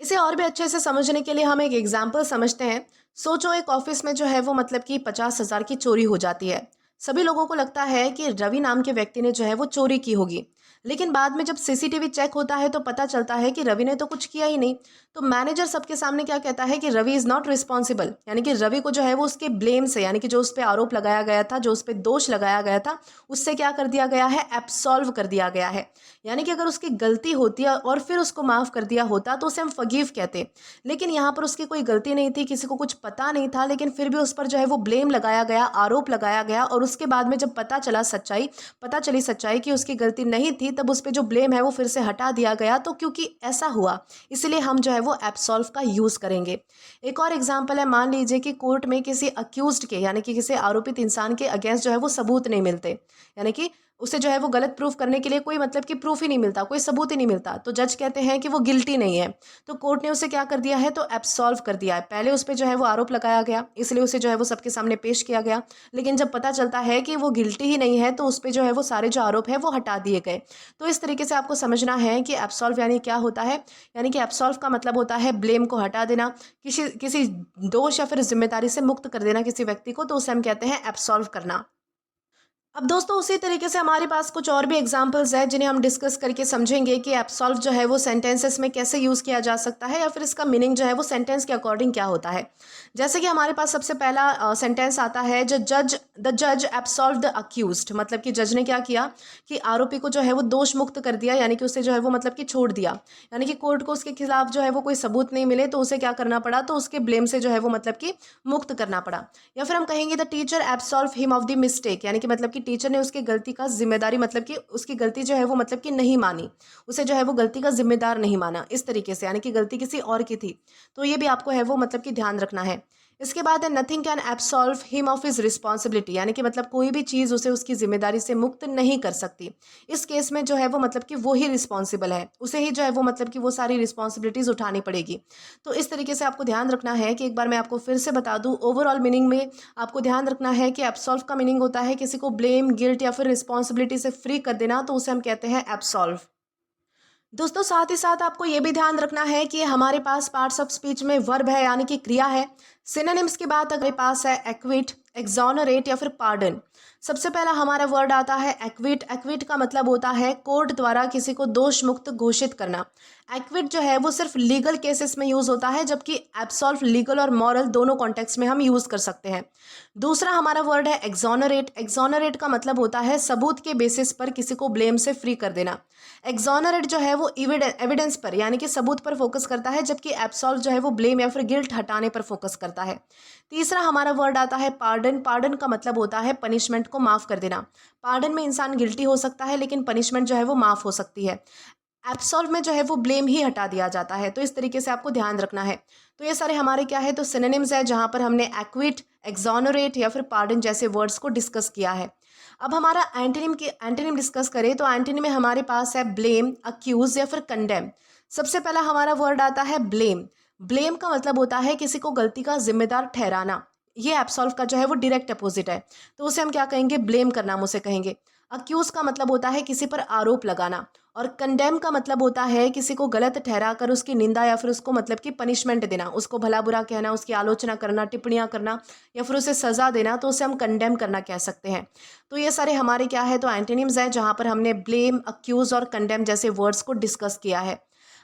S1: इसे और भी अच्छे से समझने के लिए हम एक एग्जाम्पल समझते हैं। सोचो एक ऑफिस में जो है वो मतलब कि 50,000 की चोरी हो जाती है। सभी लोगों को लगता है कि रवि नाम के व्यक्ति ने जो है वो चोरी की होगी, लेकिन बाद में जब सीसीटीवी चेक होता है तो पता चलता है कि रवि ने तो कुछ किया ही नहीं। तो मैनेजर सबके सामने क्या कहता है कि रवि इज़ नॉट रिस्पॉन्सिबल, यानी कि रवि को जो है वो उसके ब्लेम से, यानी कि जो उस पर आरोप लगाया गया था, जो उस पर दोष लगाया गया था, उससे क्या कर दिया गया है, एब्सॉल्व कर दिया गया है। यानी कि अगर उसकी गलती होती है और फिर उसको माफ़ कर दिया होता तो उसे हम फगीव कहते, लेकिन यहाँ पर उसकी कोई गलती नहीं थी, किसी को कुछ पता नहीं था, लेकिन फिर भी उस पर जो है वो ब्लेम लगाया गया, आरोप लगाया गया, और उसके बाद में जब पता चली सच्चाई कि उसकी गलती नहीं थी, तब उस पर जो ब्लेम है वो फिर से हटा दिया गया। तो क्योंकि ऐसा हुआ, इसलिए हम जो है वो एब्सॉल्व का यूज़ करेंगे। एक और एग्जाम्पल है, मान लीजिए कि कोर्ट में किसी अक्यूज्ड के, यानी कि किसी आरोपित इंसान के अगेंस्ट जो है वो सबूत नहीं मिलते, यानी कि उसे जो है वो गलत प्रूफ करने के लिए कोई मतलब कि प्रूफ ही नहीं मिलता, कोई सबूत ही नहीं मिलता, तो जज कहते हैं कि वो गिल्टी नहीं है। तो कोर्ट ने उसे क्या कर दिया है, तो एब्सॉल्व कर दिया है। पहले उस पर जो है वो आरोप लगाया गया, इसलिए उसे जो है वो सबके सामने पेश किया गया, लेकिन जब पता चलता है कि वो गिल्टी ही नहीं है तो उस पर जो है वो सारे जो आरोप है वो हटा दिए गए। तो इस तरीके से आपको समझना है कि एब्सॉल्व यानी क्या होता है। यानी कि एब्सॉल्व का मतलब होता है ब्लेम को हटा देना, किसी किसी दोष या फिर जिम्मेदारी से मुक्त कर देना किसी व्यक्ति को, तो उसे हम कहते हैं एब्सॉल्व करना। अब दोस्तों उसी तरीके से हमारे पास कुछ और भी एग्जांपल्स हैं जिन्हें हम डिस्कस करके समझेंगे कि एब्सॉल्व जो है वो सेंटेंसेस में कैसे यूज़ किया जा सकता है, या फिर इसका मीनिंग जो है वो सेंटेंस के अकॉर्डिंग क्या होता है। जैसे कि हमारे पास सबसे पहला सेंटेंस आता है, द जज एब्सॉल्व द अक्यूज्ड, मतलब कि जज ने क्या किया कि आरोपी को जो है वो दोष मुक्त कर दिया, यानी कि उसे जो है वो मतलब कि छोड़ दिया। यानी कि कोर्ट को उसके खिलाफ जो है वो कोई सबूत नहीं मिले तो उसे क्या करना पड़ा, तो उसके ब्लेम से जो है वो मतलब कि मुक्त करना पड़ा। या फिर हम कहेंगे the teacher absolve him of the mistake, यानी कि मतलब कि टीचर ने उसकी गलती का जिम्मेदारी, मतलब कि उसकी गलती जो है वो मतलब कि नहीं मानी, उसे जो है वो गलती का जिम्मेदार नहीं माना, इस तरीके से, यानी कि गलती किसी और की थी। तो ये भी आपको है वो मतलब कि ध्यान रखना है। इसके बाद है nothing can absolve him of his responsibility, यानी कि मतलब कोई भी चीज़ उसे उसकी जिम्मेदारी से मुक्त नहीं कर सकती। इस केस में जो है वो मतलब कि वो ही रिस्पॉन्सिबल है, उसे ही जो है वो मतलब कि वो सारी रिस्पॉन्सिबिलिटीज़ उठानी पड़ेगी। तो इस तरीके से आपको ध्यान रखना है कि एक बार मैं आपको फिर से बता दूं, ओवरऑल मीनिंग में आपको ध्यान रखना है कि एब्सॉल्व का मीनिंग होता है किसी को ब्लेम, गिल्ट या फिर रिस्पॉन्सिबिलिटी से फ्री कर देना, तो उसे हम कहते हैं एब्सॉल्व। दोस्तों साथ ही साथ आपको ये भी ध्यान रखना है कि हमारे पास पार्ट्स ऑफ स्पीच में वर्ब है, यानी कि क्रिया है। सिनोनिम्स के बाद अगले पास है एक्विट, एक्सोनरेट या फिर पार्डन। सबसे पहला हमारा वर्ड आता है एक्विट। एक्विट का मतलब होता है कोर्ट द्वारा किसी को दोष मुक्त घोषित करना। एक्विट जो है वो सिर्फ लीगल केसेस में यूज होता है, जबकि एब्सॉल्व लीगल और मॉरल दोनों कॉन्टेक्स्ट में हम यूज कर सकते हैं। दूसरा हमारा वर्ड है एक्सोनरेट। एक्सोनरेट का मतलब होता है सबूत के बेसिस पर किसी को ब्लेम से फ्री कर देना। एक्सोनरेट जो है वो एविडेंस पर, यानी कि सबूत पर फोकस करता है, जबकि एब्सॉल्व जो है वो ब्लेम या फिर गिल्ट हटाने पर फोकस करता है। तीसरा हमारा वर्ड आता है पार्डन। पार्डन का मतलब होता है पनिशमेंट को माफ कर देना। पार्डन में इंसान गिल्टी हो सकता है, लेकिन पनिशमेंट जो है वो माफ हो सकती है। एब्सॉल्व में जो है वो ब्लेम ही हटा दिया जाता है। तो इस तरीके से आपको ध्यान रखना है। तो ये सारे हमारे क्या है, तो सिनोनिम्स है, जहां पर हमने एक्विट, एक्सोनरेट या फिर पार्डन जैसे वर्ड्स को डिस्कस किया है। अब हमारा एंटोनिम डिस्कस करें तो एंटोनिम में हमारे पास है ब्लेम, अक्यूज या फिर कंडेम। सबसे पहला हमारा वर्ड आता है ब्लेम। ब्लेम का मतलब होता है किसी को गलती का जिम्मेदार ठहराना। ये एब्सॉल्व का जो है वो डायरेक्ट अपोजिट है, तो उसे हम क्या कहेंगे, ब्लेम करना हम उसे कहेंगे। अक्यूज का मतलब होता है किसी पर आरोप लगाना, और कंडेम का मतलब होता है किसी को गलत ठहरा कर उसकी निंदा या फिर उसको मतलब कि पनिशमेंट देना, उसको भला बुरा कहना, उसकी आलोचना करना, टिप्पणियां करना या फिर उसे सजा देना, तो उसे हम कंडेम करना कह सकते हैं। तो ये सारे हमारे क्या है, तो एंटोनिम्स है, जहां पर हमने ब्लेम, अक्यूज और कंडेम जैसे वर्ड्स को डिस्कस किया है।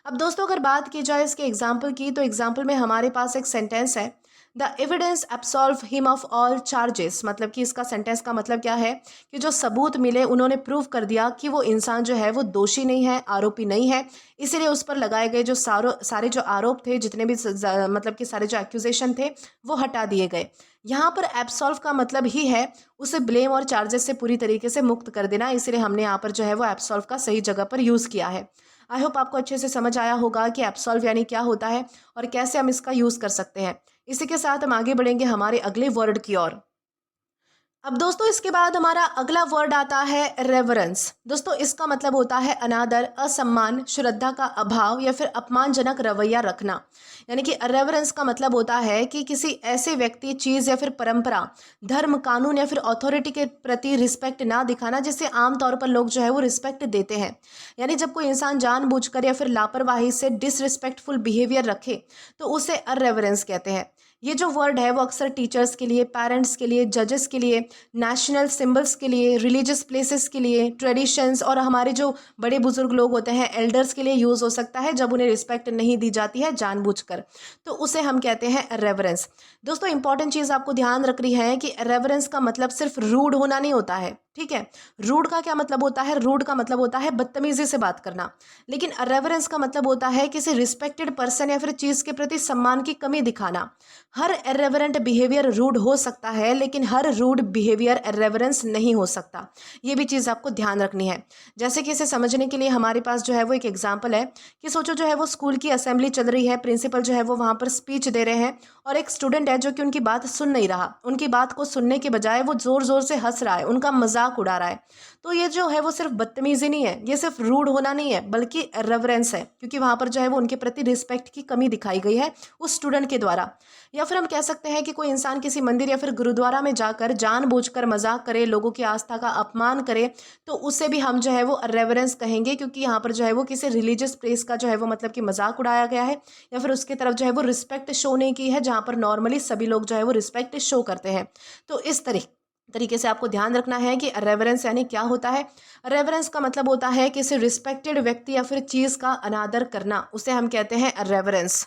S1: अब दोस्तों अगर बात की जाए इसके एग्जाम्पल की, तो एग्जाम्पल में हमारे पास एक सेंटेंस है, the evidence absolve him of all charges. मतलब कि इसका सेंटेंस का मतलब क्या है कि जो सबूत मिले उन्होंने प्रूव कर दिया कि वो इंसान जो है वो दोषी नहीं है, आरोपी नहीं है, इसीलिए उस पर लगाए गए जो सारे जो आरोप थे, जितने भी मतलब कि सारे जो एक्यूजेशन थे, वो हटा दिए गए। यहाँ पर एब्सॉल्व का मतलब ही है उसे ब्लेम और चार्जेस से पूरी तरीके से मुक्त कर देना, इसलिए हमने यहाँ पर जो है वो एब्सॉल्व का सही जगह पर यूज़ किया है। आई होप आपको अच्छे से समझ आया होगा कि एब्सॉल्व यानी क्या होता है और कैसे हम इसका यूज़ कर सकते हैं। इसी के साथ हम आगे बढ़ेंगे हमारे अगले वर्ड की ओर। अब दोस्तों इसके बाद हमारा अगला वर्ड आता है रेवरेंस। दोस्तों इसका मतलब होता है अनादर, असम्मान, श्रद्धा का अभाव या फिर अपमानजनक रवैया रखना। यानी कि रेवरेंस का मतलब होता है कि किसी ऐसे व्यक्ति, चीज़ या फिर परंपरा, धर्म, कानून या फिर अथॉरिटी के प्रति रिस्पेक्ट ना दिखाना, जिससे आमतौर पर लोग जो है वो रिस्पेक्ट देते हैं। यानी जब कोई इंसान जानबूझकर या फिर लापरवाही से डिसरिस्पेक्टफुल बिहेवियर रखे तो उसे अरेवरेंस कहते हैं। ये जो वर्ड है वो अक्सर टीचर्स के लिए, पेरेंट्स के लिए, जजेस के लिए, नेशनल सिंबल्स के लिए, रिलीजियस प्लेसेस के लिए, ट्रेडिशंस और हमारे जो बड़े बुजुर्ग लोग होते हैं एल्डर्स के लिए यूज़ हो सकता है जब उन्हें रिस्पेक्ट नहीं दी जाती है जानबूझकर, तो उसे हम कहते हैं रेवरेंस। दोस्तों इंपॉर्टेंट चीज़ आपको ध्यान रखनी है कि रेवरेंस का मतलब सिर्फ रूड होना नहीं होता है, ठीक है। रूड का क्या मतलब होता है? रूड का मतलब होता है बदतमीजी से बात करना, लेकिन रेवरेंस का मतलब होता है किसी रिस्पेक्टेड पर्सन या फिर चीज़ के प्रति सम्मान की कमी दिखाना। हर इर्रेवरेंट बिहेवियर रूड हो सकता है, लेकिन हर रूड बिहेवियर इर्रेवरेंस नहीं हो सकता। ये भी चीज़ आपको ध्यान रखनी है। जैसे कि इसे समझने के लिए हमारे पास जो है वो एक एग्जाम्पल है कि सोचो जो है वो स्कूल की असेंबली चल रही है, प्रिंसिपल जो है वो वहाँ पर स्पीच दे रहे हैं और एक स्टूडेंट है जो कि उनकी बात सुन नहीं रहा। उनकी बात को सुनने के बजाय वो ज़ोर ज़ोर से हंस रहा है, उनका मजाक उड़ा रहा है। तो ये जो है वो सिर्फ बदतमीजी नहीं है, ये सिर्फ रूड होना नहीं है, बल्कि रेवरेंस है, क्योंकि वहाँ पर जो है वो उनके प्रति रिस्पेक्ट की कमी दिखाई गई है उस स्टूडेंट के द्वारा। या फिर हम कह सकते हैं कि कोई इंसान किसी मंदिर या फिर गुरुद्वारा में जाकर जानबूझकर मजाक करे, लोगों की आस्था का अपमान करे, तो उसे भी हम जो है वो रेवरेंस कहेंगे, क्योंकि यहाँ पर जो है वो किसी रिलीजियस प्लेस का जो है वो मतलब कि मजाक उड़ाया गया है या फिर उसकी तरफ जो है वो रिस्पेक्ट शो नहीं की है, जहाँ पर नॉर्मली सभी लोग जो है वो रिस्पेक्ट शो करते हैं। तो इस तरीके से आपको ध्यान रखना है कि रेवरेंस यानी क्या होता है। रेवरेंस का मतलब होता है किसी रिस्पेक्टेड व्यक्ति या फिर चीज़ का अनादर करना, उसे हम कहते हैं रेवरेंस।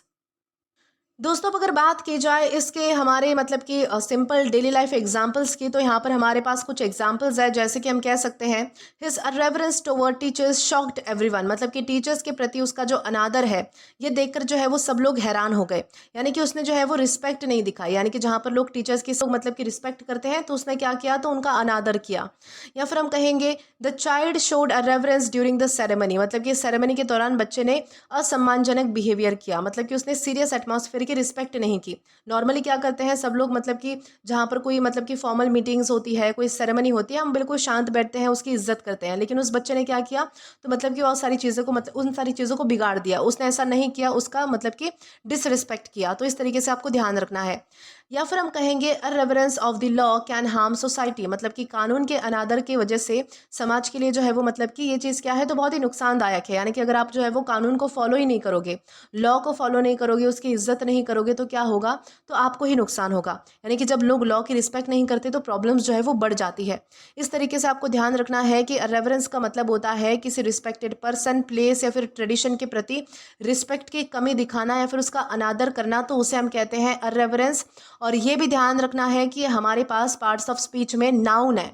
S1: दोस्तों अब अगर बात की जाए इसके हमारे मतलब कि सिंपल डेली लाइफ एग्जांपल्स की, तो यहाँ पर हमारे पास कुछ एग्जांपल्स है। जैसे कि हम कह सकते हैं his reverence toward teachers shocked everyone, मतलब कि टीचर्स के प्रति उसका जो अनादर है ये देखकर जो है वो सब लोग हैरान हो गए। यानी कि उसने जो है वो रिस्पेक्ट नहीं दिखाई, यानी कि जहाँ पर लोग टीचर्स की सब मतलब कि रिस्पेक्ट करते हैं तो उसने क्या किया, तो उनका अनादर किया। या फिर हम कहेंगे the child showed a reverence during the ceremony, मतलब कि सेरेमनी के दौरान बच्चे ने असम्मानजनक बिहेवियर किया, मतलब कि उसने सीरियस एटमॉस्फेयर की रिस्पेक्ट नहीं की। नॉर्मली क्या करते हैं सब लोग, मतलब कि जहाँ पर कोई मतलब कि फॉर्मल मीटिंग्स होती है, कोई सेरेमनी होती है, हम बिल्कुल शांत बैठते हैं, उसकी इज्जत करते हैं। लेकिन उस बच्चे ने क्या किया, तो मतलब कि और सारी चीज़ों को मतलब उन सारी चीज़ों को बिगाड़ दिया। उसने ऐसा नहीं किया, उसका मतलब कि डिसरिस्पेक्ट किया। तो इस तरीके से आपको ध्यान रखना है। या फिर हम कहेंगे a reverence of the law can harm society, मतलब कि कानून के अनादर की वजह से समाज के लिए जो है वो मतलब कि ये चीज़ क्या है, तो बहुत ही नुकसानदायक है। यानी कि अगर आप जो है वो कानून को फॉलो ही नहीं करोगे, लॉ को फॉलो नहीं करोगे, उसकी इज्जत नहीं करोगे, तो क्या होगा, तो आपको ही नुकसान होगा। यानी कि जब लोग लॉ की रिस्पेक्ट नहीं करते तो प्रॉब्लम्स जो है वो बढ़ जाती है। इस तरीके से आपको ध्यान रखना है कि रेवरेंस का मतलब होता है किसी रिस्पेक्टेड पर्सन, प्लेस या फिर ट्रेडिशन के प्रति रिस्पेक्ट की कमी दिखाना या फिर उसका अनादर करना, तो उसे हम कहते हैं रेवरेंस। और ये भी ध्यान रखना है कि हमारे पास पार्ट्स ऑफ स्पीच में नाउन है।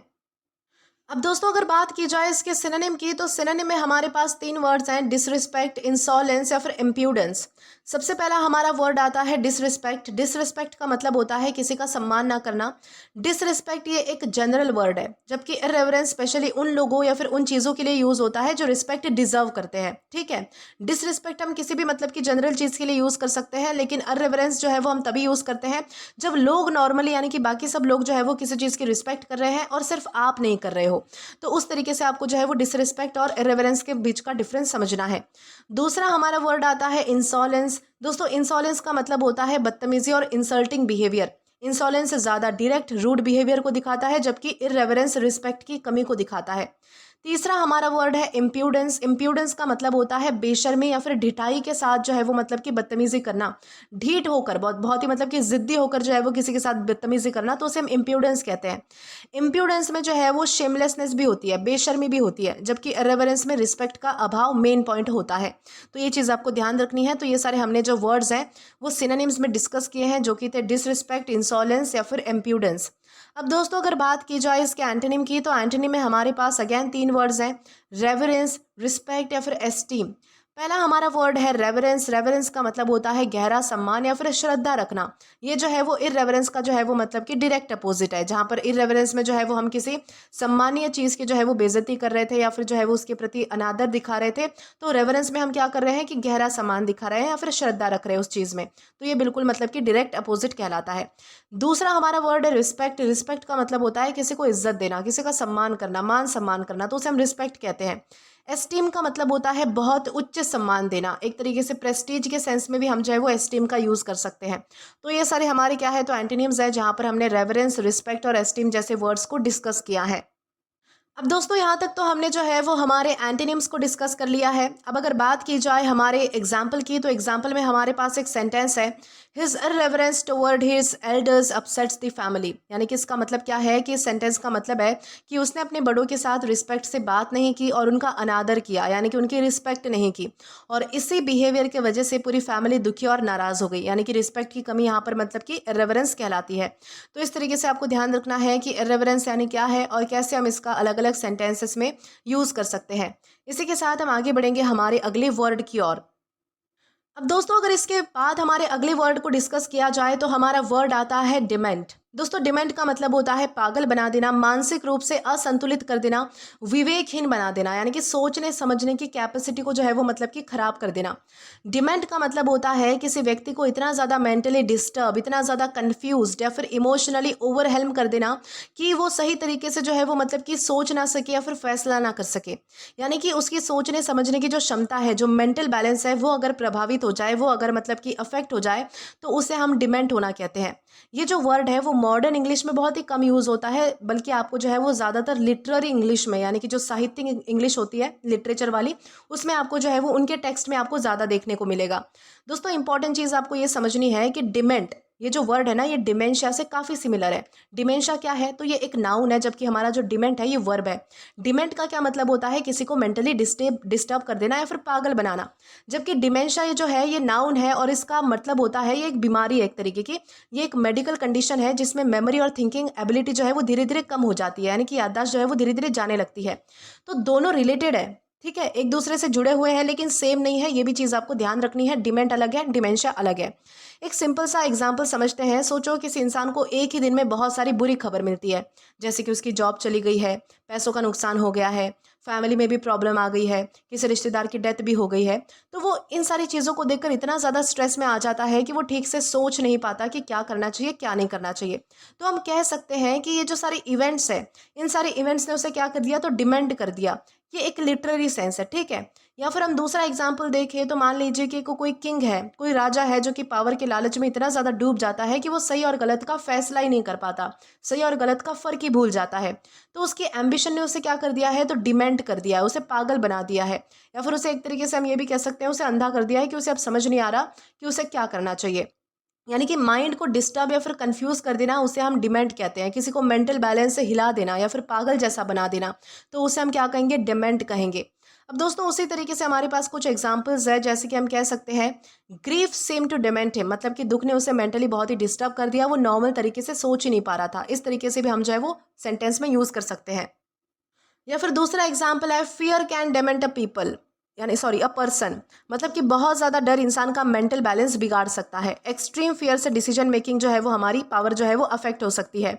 S1: अब दोस्तों अगर बात की जाए इसके सिनोनिम की, तो सिनोनिम में हमारे पास 3 वर्ड्स हैं, डिसरिस्पेक्ट, इंसॉलेंस या फिर इम्प्यूडेंस। सबसे पहला हमारा वर्ड आता है डिसरिस्पेक्ट। डिसरिस्पेक्ट का मतलब होता है किसी का सम्मान ना करना। डिसरिस्पेक्ट ये एक जनरल वर्ड है, जबकि इर्रेवरेंस स्पेशली उन लोगों या फिर उन चीज़ों के लिए यूज़ होता है जो रिस्पेक्ट डिजर्व करते हैं, ठीक है। डिसरिस्पेक्ट हम किसी भी मतलब की जनरल चीज़ के लिए यूज़ कर सकते हैं, लेकिन इर्रेवरेंस जो है वो हम तभी यूज़ करते हैं जब लोग नॉर्मली यानी कि बाकी सब लोग जो है वो किसी चीज़ की रिस्पेक्ट कर रहे हैं और सिर्फ आप नहीं कर रहे हो। तो उस तरीके से आपको जो है वो डिसरिस्पेक्ट और इरेवरेंस के बीच का डिफरेंस समझना है। दूसरा हमारा वर्ड आता है इंसॉलेंस। दोस्तों इंसॉलेंस का मतलब होता है बदतमीजी और इंसल्टिंग बिहेवियर। इंसॉलेंस ज़्यादा डायरेक्ट रूड बिहेवियर को दिखाता है, जबकि इरेवरेंस रिस्पेक्ट की कमी को दिखाता है। तीसरा हमारा वर्ड है इम्प्यूडेंस। इम्प्यूडेंस का मतलब होता है बेशर्मी या फिर ढिठाई के साथ जो है वो मतलब कि बदतमीजी करना। ढीठ होकर, बहुत बहुत ही मतलब कि जिद्दी होकर जो है वो किसी के साथ बदतमीजी करना, तो उसे हम इम्प्यूडेंस कहते हैं। इम्प्यूडेंस में जो है वो शेमलेसनेस भी होती है, बेशर्मी भी होती है, जबकि इरेवरेंस में रिस्पेक्ट का अभाव मेन पॉइंट होता है। तो ये चीज़ आपको ध्यान रखनी है। तो ये सारे हमने जो वर्ड्स हैं वो सिनोनिम्स में डिस्कस किए हैं, जो कि थे डिसरिस्पेक्ट, इंसॉलेंस या फिर इम्प्यूडेंस। अब दोस्तों अगर बात की जाए इसके एंटोनिम की, तो एंटोनिम में हमारे पास अगेन 3 वर्ड्स हैं, रेवरेंस, रिस्पेक्ट या फिर एस्टीम। पहला हमारा वर्ड है रेवरेंस। रेवरेंस का मतलब होता है गहरा सम्मान या फिर श्रद्धा रखना। ये जो है वो इररेवरेंस का जो है वो मतलब कि डायरेक्ट अपोजिट है, जहाँ पर इररेवरेंस में जो है वो हम किसी सम्मानीय चीज़ की जो है वो बेइज्जती कर रहे थे या फिर जो है वो उसके प्रति अनादर दिखा रहे थे, तो रेवरेंस में हम क्या कर रहे हैं कि गहरा सम्मान दिखा रहे हैं या फिर श्रद्धा रख रहे हैं उस चीज़ में। तो ये बिल्कुल मतलब कि डायरेक्ट अपोजिट कहलाता है। दूसरा हमारा वर्ड है रिस्पेक्ट। रिस्पेक्ट का मतलब होता है किसी को इज्जत देना, किसी का सम्मान करना, मान सम्मान करना, तो उसे हम रिस्पेक्ट कहते हैं। एस्टीम का मतलब होता है बहुत उच्च सम्मान देना, एक तरीके से प्रेस्टीज के सेंस में भी हम जो है वो एस्टीम का यूज़ कर सकते हैं। तो ये सारे हमारे क्या है, तो एंटोनिम्स है, जहाँ पर हमने रेवरेंस, रिस्पेक्ट और एस्टीम जैसे वर्ड्स को डिस्कस किया है। अब दोस्तों यहाँ तक तो हमने जो है वो हमारे एंटोनिम्स को डिस्कस कर लिया है। अब अगर बात की जाए हमारे एग्जाम्पल की, तो एग्जाम्पल में हमारे पास एक सेंटेंस है, his irreverence toward his elders upsets the family. यानी कि इसका मतलब क्या है कि इस सेंटेंस का मतलब है कि उसने अपने बड़ों के साथ रिस्पेक्ट से बात नहीं की और उनका अनादर किया, यानी कि उनकी रिस्पेक्ट नहीं की, और इसी बिहेवियर की वजह से पूरी फैमिली दुखी और नाराज हो गई। यानी कि रिस्पेक्ट की कमी यहाँ पर मतलब कि इररेवरेंस कहलाती है। तो इस तरीके से आपको ध्यान रखना है कि इररेवरेंस यानी क्या है और कैसे हम इसका अलग अलग सेंटेंसेस में यूज़ कर सकते हैं। इसी के साथ हम आगे बढ़ेंगे हमारे अगले वर्ड की ओर। अब दोस्तों अगर इसके बाद हमारे अगले वर्ड को डिस्कस किया जाए तो हमारा वर्ड आता है डिमेंट। दोस्तों डिमेंट का मतलब होता है पागल बना देना, मानसिक रूप से असंतुलित कर देना, विवेकहीन बना देना, यानी कि सोचने समझने की कैपेसिटी को जो है वो मतलब कि खराब कर देना। डिमेंट का मतलब होता है किसी व्यक्ति को इतना ज़्यादा मेंटली डिस्टर्ब, इतना ज़्यादा कंफ्यूज्ड या फिर इमोशनली ओवरहेल्म कर देना कि वो सही तरीके से जो है वो मतलब कि सोच ना सके या फिर फैसला ना कर सके। यानी कि उसकी सोचने समझने की जो क्षमता है, जो मेंटल बैलेंस है, वो अगर प्रभावित हो जाए, वो अगर मतलब कि अफेक्ट हो जाए, तो उसे हम डिमेंट होना कहते हैं। ये जो वर्ड है वो मॉडर्न इंग्लिश में बहुत ही कम यूज़ होता है, बल्कि आपको जो है वो ज़्यादातर लिटरेरी इंग्लिश में, यानी कि जो साहित्यिक इंग्लिश होती है लिटरेचर वाली, उसमें आपको जो है वो उनके टेक्स्ट में आपको ज़्यादा देखने को मिलेगा। दोस्तों इंपॉर्टेंट चीज़ आपको ये समझनी है कि डिमेंट, ये जो वर्ड है ना, ये डिमेंशिया से काफ़ी सिमिलर है। डिमेंशिया क्या है, तो ये एक नाउन है, जबकि हमारा जो डिमेंट है ये वर्ब है। डिमेंट का क्या मतलब होता है, किसी को मेंटली डिस्टर्ब कर देना या फिर पागल बनाना। जबकि डिमेंशिया ये जो है ये नाउन है और इसका मतलब होता है ये एक बीमारी है एक तरीके की। ये एक मेडिकल कंडीशन है जिसमें मेमोरी और थिंकिंग एबिलिटी जो है वो धीरे धीरे कम हो जाती है, यानी कि याददाश्त जो है वो धीरे धीरे जाने लगती है। तो दोनों रिलेटेड है, ठीक है, एक दूसरे से जुड़े हुए हैं लेकिन सेम नहीं है, ये भी चीज़ आपको ध्यान रखनी है। डिमेंट अलग है, डिमेंशिया अलग है। एक सिंपल सा एग्जांपल समझते हैं। सोचो किसी इंसान को एक ही दिन में बहुत सारी बुरी खबर मिलती है, जैसे कि उसकी जॉब चली गई है, पैसों का नुकसान हो गया है, फैमिली में भी प्रॉब्लम आ गई है, किसी रिश्तेदार की डेथ भी हो गई है। तो वो इन सारी चीज़ों को देखकर इतना ज़्यादा स्ट्रेस में आ जाता है कि वो ठीक से सोच नहीं पाता कि क्या करना चाहिए क्या नहीं करना चाहिए। तो हम कह सकते हैं कि ये जो सारे इवेंट्स है, इन सारे इवेंट्स ने उसे क्या कर दिया, तो डिमेंड कर दिया। ये एक लिटरेरी सेंस है, ठीक है। या फिर हम दूसरा एग्जाम्पल देखें तो मान लीजिए कि कोई किंग है, कोई राजा है जो कि पावर के लालच में इतना ज़्यादा डूब जाता है कि वो सही और गलत का फैसला ही नहीं कर पाता, सही और गलत का फ़र्क ही भूल जाता है। तो उसकी एम्बिशन ने उसे क्या कर दिया है, तो डिमेंट कर दिया है, उसे पागल बना दिया है। या फिर उसे एक तरीके से हम ये भी कह सकते हैं, उसे अंधा कर दिया है कि उसे अब समझ नहीं आ रहा कि उसे क्या करना चाहिए। यानी कि माइंड को डिस्टर्ब या फिर कंफ्यूज कर देना, उसे हम डिमेंट कहते हैं। किसी को मेंटल बैलेंस से हिला देना या फिर पागल जैसा बना देना, तो उसे हम क्या कहेंगे, डिमेंट कहेंगे। अब दोस्तों उसी तरीके से हमारे पास कुछ एग्जांपल्स है, जैसे कि हम कह सकते हैं grief seemed to dement him, मतलब कि दुख ने उसे मेंटली बहुत ही डिस्टर्ब कर दिया, वो नॉर्मल तरीके से सोच ही नहीं पा रहा था। इस तरीके से भी हम जो है वो सेंटेंस में यूज कर सकते हैं। या फिर दूसरा एग्जाम्पल है फियर कैन डेमेंट अ पीपल, यानी सॉरी अ पर्सन, मतलब कि बहुत ज़्यादा डर इंसान का मेंटल बैलेंस बिगाड़ सकता है। एक्सट्रीम फियर से डिसीजन मेकिंग जो है वो, हमारी पावर जो है वो अफेक्ट हो सकती है।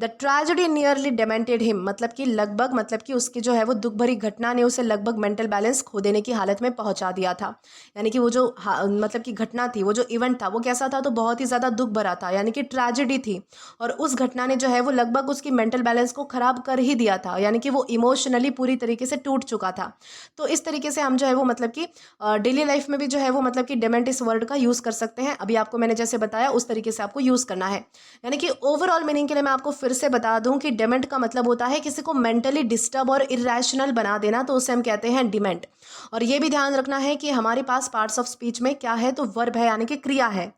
S1: द ट्रेजेडी नियरली डेमेंटेड हिम, मतलब कि लगभग, मतलब कि उसकी जो है वो दुख भरी घटना ने उसे लगभग मेंटल बैलेंस खो देने की हालत में पहुंचा दिया था। यानी कि वो जो मतलब कि घटना थी, वो जो इवेंट था वो कैसा था, तो बहुत ही ज़्यादा दुख भरा था, यानी कि ट्रेजेडी थी। और उस घटना ने जो है वो लगभग उसकी मेंटल बैलेंस को खराब कर ही दिया था, यानी कि वो इमोशनली पूरी तरीके से टूट चुका था। तो इस तरीके से हम जो है वो मतलब कि डेली लाइफ में भी जो है वो मतलब कि डेमेंट इस वर्ड का यूज़ कर सकते हैं। अभी आपको मैंने जैसे बताया उस तरीके से आपको यूज़ करना है। यानी कि ओवरऑल मीनिंग के लिए मैं आपको फिर से बता दूं कि डेमेंट का मतलब होता है किसी को मेंटली डिस्टर्ब और इरेशनल बना देना, तो उसे हम कहते हैं डिमेंट। और ये भी ध्यान रखना है कि हमारे पास पार्ट्स ऑफ स्पीच में क्या है, तो वर्ब है, यानी कि क्रिया है।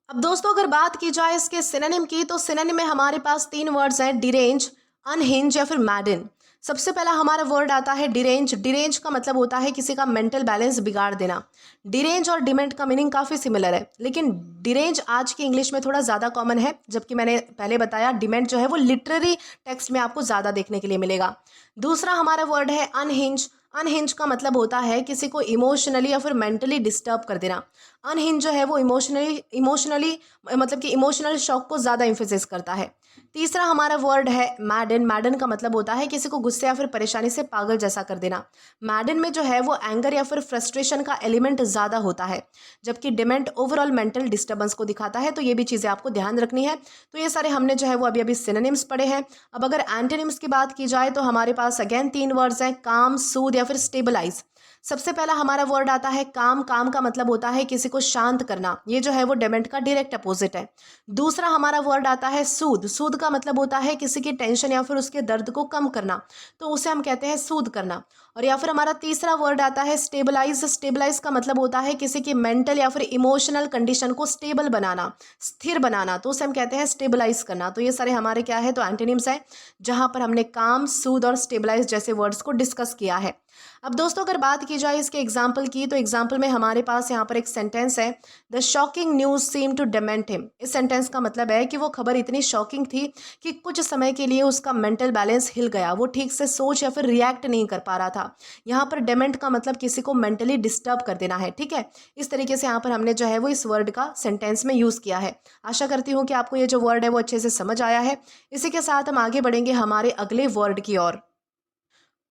S1: अब दोस्तों अगर बात की जाए इसके सिनोनिम की, तो सिनोनिम में हमारे पास तीन वर्ड्स हैं, डिरेंज, अनहिंज या फिर मैडन। सबसे पहला हमारा वर्ड आता है डिरेंज। डिरेंज का मतलब होता है किसी का मेंटल बैलेंस बिगाड़ देना। डिरेंज और डिमेंट का मीनिंग काफ़ी सिमिलर है, लेकिन डिरेंज आज की इंग्लिश में थोड़ा ज़्यादा कॉमन है, जबकि मैंने पहले बताया डिमेंट जो है वो लिटरेरी टेक्स्ट में आपको ज़्यादा देखने के लिए मिलेगा। दूसरा हमारा वर्ड है अनहिंज। अनहिंज का मतलब होता है किसी को इमोशनली या फिर मेंटली डिस्टर्ब कर देना। अनहिंज जो है वो इमोशनली मतलब कि इमोशनल शॉक को ज़्यादा इम्फेसिस करता है। तीसरा हमारा वर्ड है मैडन। मैडन का मतलब होता है किसी को गुस्से या फिर परेशानी से पागल जैसा कर देना। मैडन में जो है वो एंगर या फिर फ्रस्ट्रेशन का एलिमेंट ज़्यादा होता है, जबकि डिमेंट ओवरऑल मेंटल डिस्टर्बेंस को दिखाता है। तो ये भी चीज़ें आपको ध्यान रखनी है। तो ये सारे हमने जो है वो अभी अभी सिनोनिम्स पढ़े हैं। अब अगर एंटोनिम्स की बात की जाए तो हमारे पास अगेन तीन वर्ड्स हैं, काम, सूद या फिर स्टेबलाइज। सबसे पहला हमारा वर्ड आता है काम। काम का मतलब होता है किसी को शांत करना, ये जो है वो डेमेंट का डायरेक्ट अपोजिट है। दूसरा हमारा वर्ड आता है सूद। सूद का मतलब होता है किसी की टेंशन या फिर उसके दर्द को कम करना, तो उसे हम कहते हैं सूद करना। और या फिर हमारा तीसरा वर्ड आता है स्टेबलाइज। स्टेबलाइज का मतलब होता है किसी की मेंटल या फिर इमोशनल कंडीशन को स्टेबल बनाना, स्थिर बनाना, तो उसे हम कहते हैं स्टेबलाइज करना। तो ये सारे हमारे क्या है, तो एंटोनिम्स है, जहां पर हमने काम, सूद और स्टेबलाइज जैसे वर्ड्स को डिस्कस किया है। अब दोस्तों अगर बात की जाए इसके एग्जाम्पल की, तो एग्जाम्पल में हमारे पास यहाँ पर एक सेंटेंस है, the shocking news seem to dement him. इस सेंटेंस का मतलब है कि वो खबर इतनी शॉकिंग थी कि कुछ समय के लिए उसका मेंटल बैलेंस हिल गया, वो ठीक से सोच या फिर रिएक्ट नहीं कर पा रहा था। यहाँ पर डेमेंट का मतलब किसी को मेंटली डिस्टर्ब कर देना है, ठीक है। इस तरीके से यहाँ पर हमने जो है वो इस वर्ड का सेंटेंस में यूज़ किया है। आशा करती हूँ कि आपको ये जो वर्ड है वो अच्छे से समझ आया है। इसी के साथ हम आगे बढ़ेंगे हमारे अगले वर्ड की ओर।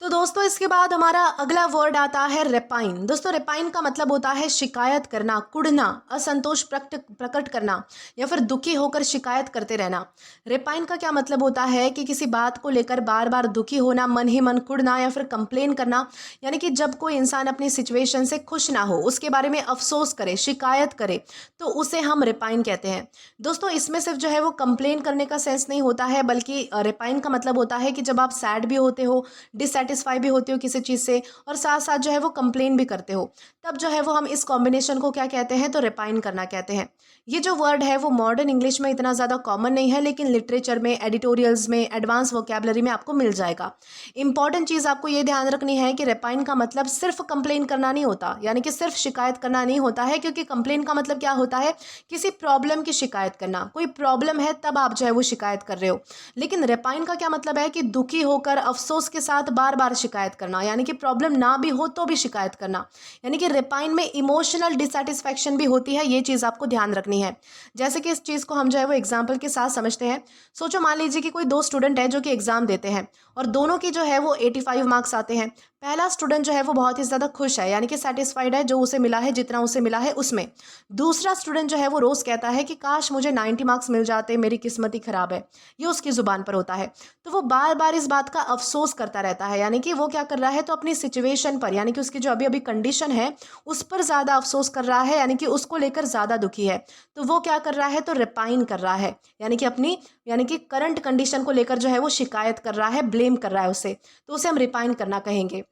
S1: तो दोस्तों इसके बाद हमारा अगला वर्ड आता है रेपाइन। दोस्तों रेपाइन का मतलब होता है शिकायत करना, कुढ़ना, असंतोष प्रकट करना या फिर दुखी होकर शिकायत करते रहना। रेपाइन का क्या मतलब होता है कि किसी बात को लेकर बार बार दुखी होना, मन ही मन कुढ़ना या फिर कंप्लेन करना, यानी कि जब कोई इंसान अपनी सिचुएशन से खुश ना हो, उसके बारे में अफसोस करे, शिकायत करे, तो उसे हम रेपाइन कहते हैं। दोस्तों इसमें सिर्फ जो है वो कंप्लेन करने का सेंस नहीं होता है, बल्कि रेपाइन का मतलब होता है कि जब आप सैड भी होते हो, डिससेटिस्फाई भी होते हो किसी चीज़ से, और साथ साथ जो है वो कंप्लेन भी करते हो, तब जो है वो हम इस कॉम्बिनेशन को क्या कहते हैं, तो रेपाइन करना कहते हैं। ये जो वर्ड है वो मॉडर्न इंग्लिश में इतना ज़्यादा कॉमन नहीं है, लेकिन लिटरेचर में, एडिटोरियल्स में, एडवांस वोकैबुलरी में आपको मिल जाएगा। इंपॉर्टेंट चीज़ आपको ये ध्यान रखनी है कि रेपाइन का मतलब सिर्फ कंप्लेन करना नहीं होता, यानी कि सिर्फ शिकायत करना नहीं होता है, क्योंकि कंप्लेन का मतलब क्या होता है, किसी प्रॉब्लम की शिकायत करना, कोई प्रॉब्लम है तब आप जो है वो शिकायत कर रहे हो। लेकिन रेपाइन का क्या मतलब है कि दुखी होकर अफसोस के साथ बार बार शिकायत करना, यानी कि प्रॉब्लम ना भी हो तो भी शिकायत करना, यानी कि रेपाइन में इमोशनल डिससेटिस्फैक्शन भी होती है, ये चीज़ आपको ध्यान रखनी है। जैसे कि इस चीज़ को हम जो है वो एग्जाम्पल के साथ समझते हैं। सोचो मान लीजिए कि कोई दो स्टूडेंट है जो कि एग्जाम देते हैं और दोनों की जो है वो 85 मार्क्स आते हैं। पहला स्टूडेंट जो है वो बहुत ही ज़्यादा खुश है, यानी कि सेटिस्फाइड है, जो उसे मिला है, जितना उसे मिला है उसमें। दूसरा स्टूडेंट जो है वो रोज़ कहता है कि काश मुझे 90 मार्क्स मिल जाते, मेरी किस्मत ही ख़राब है, ये उसकी ज़ुबान पर होता है। तो वो बार बार इस बात का अफसोस करता रहता है, यानी कि वो क्या कर रहा है, तो अपनी सिचुएशन पर, यानी कि उसकी जो अभी अभी कंडीशन है उस पर ज़्यादा अफसोस कर रहा है, यानी कि उसको लेकर ज़्यादा दुखी है। तो वो क्या कर रहा है, तो रिपाइन कर रहा है, यानी कि अपनी, यानी कि करंट कंडीशन को लेकर जो है वो शिकायत कर रहा है, ब्लेम कर रहा है उसे, तो उसे हम रिपाइन करना कहेंगे।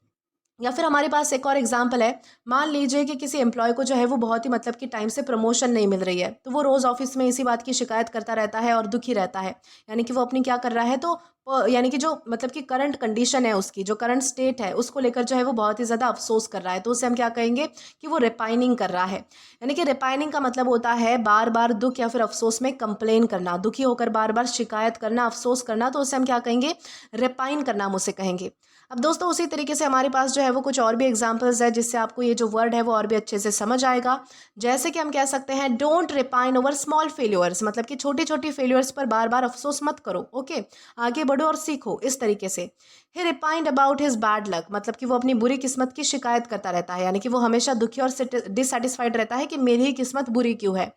S1: या फिर हमारे पास एक और एग्जाम्पल है, मान लीजिए कि किसी एम्प्लॉय को जो है वो बहुत ही मतलब कि टाइम से प्रमोशन नहीं मिल रही है, तो वो रोज़ ऑफिस में इसी बात की शिकायत करता रहता है और दुखी रहता है, यानी कि वो अपनी क्या कर रहा है, तो यानी कि जो मतलब कि करंट कंडीशन है उसकी, जो करंट स्टेट है उसको लेकर जो है वो बहुत ही ज़्यादा अफसोस कर रहा है, तो उसे हम क्या कहेंगे कि वो रिपाइनिंग कर रहा है। यानी कि रिपाइनिंग का मतलब होता है बार बार दुख या फिर अफसोस में कंप्लेन करना, दुखी होकर बार बार शिकायत करना, अफसोस करना, तो उसे हम क्या कहेंगे, रिपाइन करना हम उसे कहेंगे। अब दोस्तों उसी तरीके से हमारे पास जो है वो कुछ और भी एग्जांपल्स है, जिससे आपको ये जो वर्ड है वो और भी अच्छे से समझ आएगा। जैसे कि हम कह सकते हैं don't repine over small failures, मतलब कि छोटी छोटी फेल्यूर्स पर बार बार अफसोस मत करो, ओके, आगे बढ़ो और सीखो, इस तरीके से। ही रिपाइंड अबाउट हिज बैड लक, मतलब कि वो अपनी बुरी किस्मत की शिकायत करता रहता है, यानी कि वो हमेशा दुखी और डिससेटिस्फाइड रहता है कि मेरी ही किस्मत बुरी क्यों है।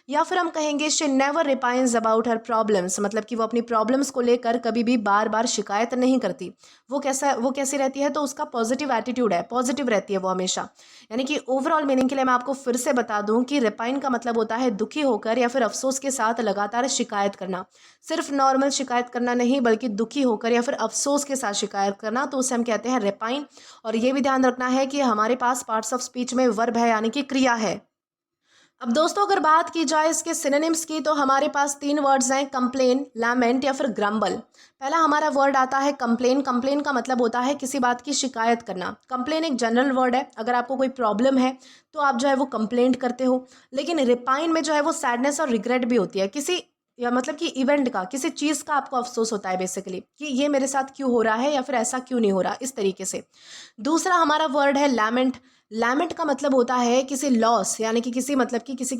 S1: या फिर हम कहेंगे she never repines about her problems, मतलब कि वो अपनी प्रॉब्लम्स को लेकर कभी भी बार बार शिकायत नहीं करती। वो कैसी रहती है, तो उसका पॉजिटिव एटीट्यूड है, पॉजिटिव रहती है वो हमेशा। यानी कि ओवरऑल मीनिंग के लिए मैं आपको फिर से बता दूं कि रिपाइन का मतलब होता है दुखी होकर या फिर अफसोस के साथ लगातार शिकायत करना, सिर्फ नॉर्मल शिकायत करना नहीं, बल्कि दुखी होकर या फिर अफसोस के साथ शिकायत करना, तो उसे हम कहते हैं रिपाइन। और ये भी ध्यान रखना है कि हमारे पास पार्ट्स ऑफ स्पीच में वर्ब है, यानी कि क्रिया है। अब दोस्तों अगर बात की जाए इसके सिनोनिम्स की, तो हमारे पास तीन वर्ड्स हैं, कंप्लेन, लैमेंट या फिर ग्रम्बल। पहला हमारा वर्ड आता है कंप्लेन। कंप्लेन का मतलब होता है किसी बात की शिकायत करना। कंप्लेन एक जनरल वर्ड है, अगर आपको कोई प्रॉब्लम है तो आप जो है वो कंप्लेंट करते हो। लेकिन रिपाइन में जो है वो सैडनेस और रिग्रेट भी होती है, किसी, या मतलब कि इवेंट का, किसी चीज़ का आपको अफसोस होता है बेसिकली, कि ये मेरे साथ क्यों हो रहा है या फिर ऐसा क्यों नहीं हो रहा, इस तरीके से। दूसरा हमारा वर्ड है लैमेंट। लैमेंट का मतलब होता है किसी लॉस, यानी कि किसी, मतलब कि किसी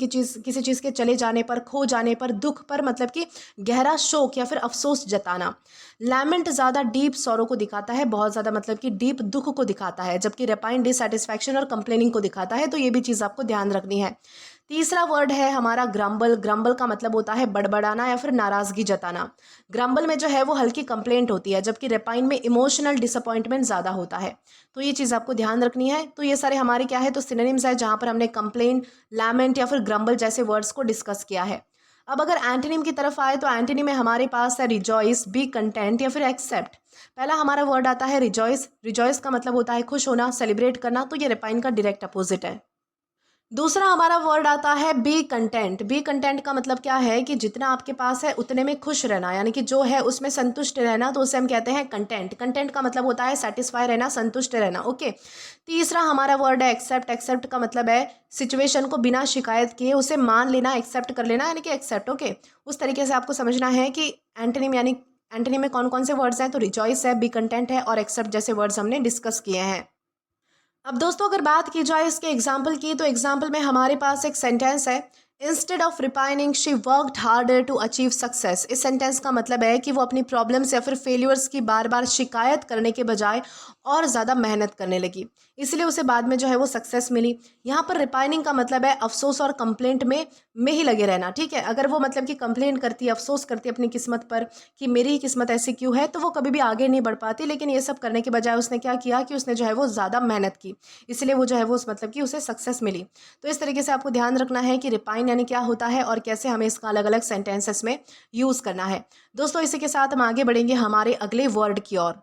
S1: चीज़ के चले जाने पर, खो जाने पर, दुख पर, मतलब कि गहरा शोक या फिर अफसोस जताना। लैमेंट ज़्यादा डीप सॉरो को दिखाता है, बहुत ज़्यादा मतलब कि डीप दुख को दिखाता है, जबकि रेपाइन डिसैटिस्फैक्शन और कंप्लेनिंग को दिखाता है। तो ये भी चीज़ आपको ध्यान रखनी है। तीसरा वर्ड है हमारा ग्रम्बल। ग्रम्बल का मतलब होता है बड़बड़ाना या फिर नाराज़गी जताना। ग्रम्बल में जो है वो हल्की कंप्लेंट होती है, जबकि रेपाइन में इमोशनल डिसअपॉइंटमेंट ज़्यादा होता है। तो ये चीज़ आपको ध्यान रखनी है। तो ये सारे हमारे क्या है, तो सिनोनिम्स है जहाँ पर हमने कंप्लेन, लैमेंट या फिर ग्रम्बल जैसे वर्ड्स को डिस्कस किया है। अब अगर एंटोनिम की तरफ आए तो एंटोनिम में हमारे पास है रिजॉइस, बी कंटेंट या फिर एक्सेप्ट। पहला हमारा वर्ड आता है रिजॉइस। रिजॉइस का मतलब होता है खुश होना, सेलिब्रेट करना। तो ये रेपाइन का डायरेक्ट अपोजिट है। दूसरा हमारा वर्ड आता है बी कंटेंट। बी कंटेंट का मतलब क्या है कि जितना आपके पास है उतने में खुश रहना, यानी कि जो है उसमें संतुष्ट रहना, तो उसे हम कहते हैं कंटेंट। कंटेंट का मतलब होता है सेटिस्फाई रहना, संतुष्ट रहना। ओके। तीसरा हमारा वर्ड है एक्सेप्ट। एक्सेप्ट का मतलब है सिचुएशन को बिना शिकायत किए उसे मान लेना, एक्सेप्ट कर लेना, यानी कि एक्सेप्ट। ओके। उस तरीके से आपको समझना है कि एंटोनिम यानी एंटोनिम में कौन कौन से वर्ड्स हैं, तो रिजॉइस है, बी कंटेंट है और एक्सेप्ट जैसे वर्ड्स हमने डिस्कस किए हैं। अब दोस्तों अगर बात की जाए इसके एग्जाम्पल की, तो एग्जाम्पल में हमारे पास एक सेंटेंस है, instead of repining she worked harder to achieve success. इस सेंटेंस का मतलब है कि वो अपनी प्रॉब्लम्स या फिर फेलियर्स की बार बार शिकायत करने के बजाय और ज़्यादा मेहनत करने लगी, इसलिए उसे बाद में जो है वो सक्सेस मिली। यहाँ पर रिपाइनिंग का मतलब है अफसोस और कंप्लेंट में ही लगे रहना। ठीक है, अगर वो मतलब कि कंप्लेन करती है, अफसोस करती है अपनी किस्मत पर कि मेरी ही किस्मत ऐसी क्यों है, तो वो कभी भी आगे नहीं बढ़ पाती। लेकिन ये सब करने के बजाय उसने क्या किया कि उसने जो है वो ज़्यादा मेहनत की, इसलिए वो जो है वो मतलब कि उसे सक्सेस मिली। तो इस तरीके से आपको ध्यान रखना है कि रिपाइन यानी क्या होता है और कैसे हमें इसका अलग अलग सेंटेंसेस में यूज़ करना है। दोस्तों इसी के साथ हम आगे बढ़ेंगे हमारे अगले वर्ड की ओर।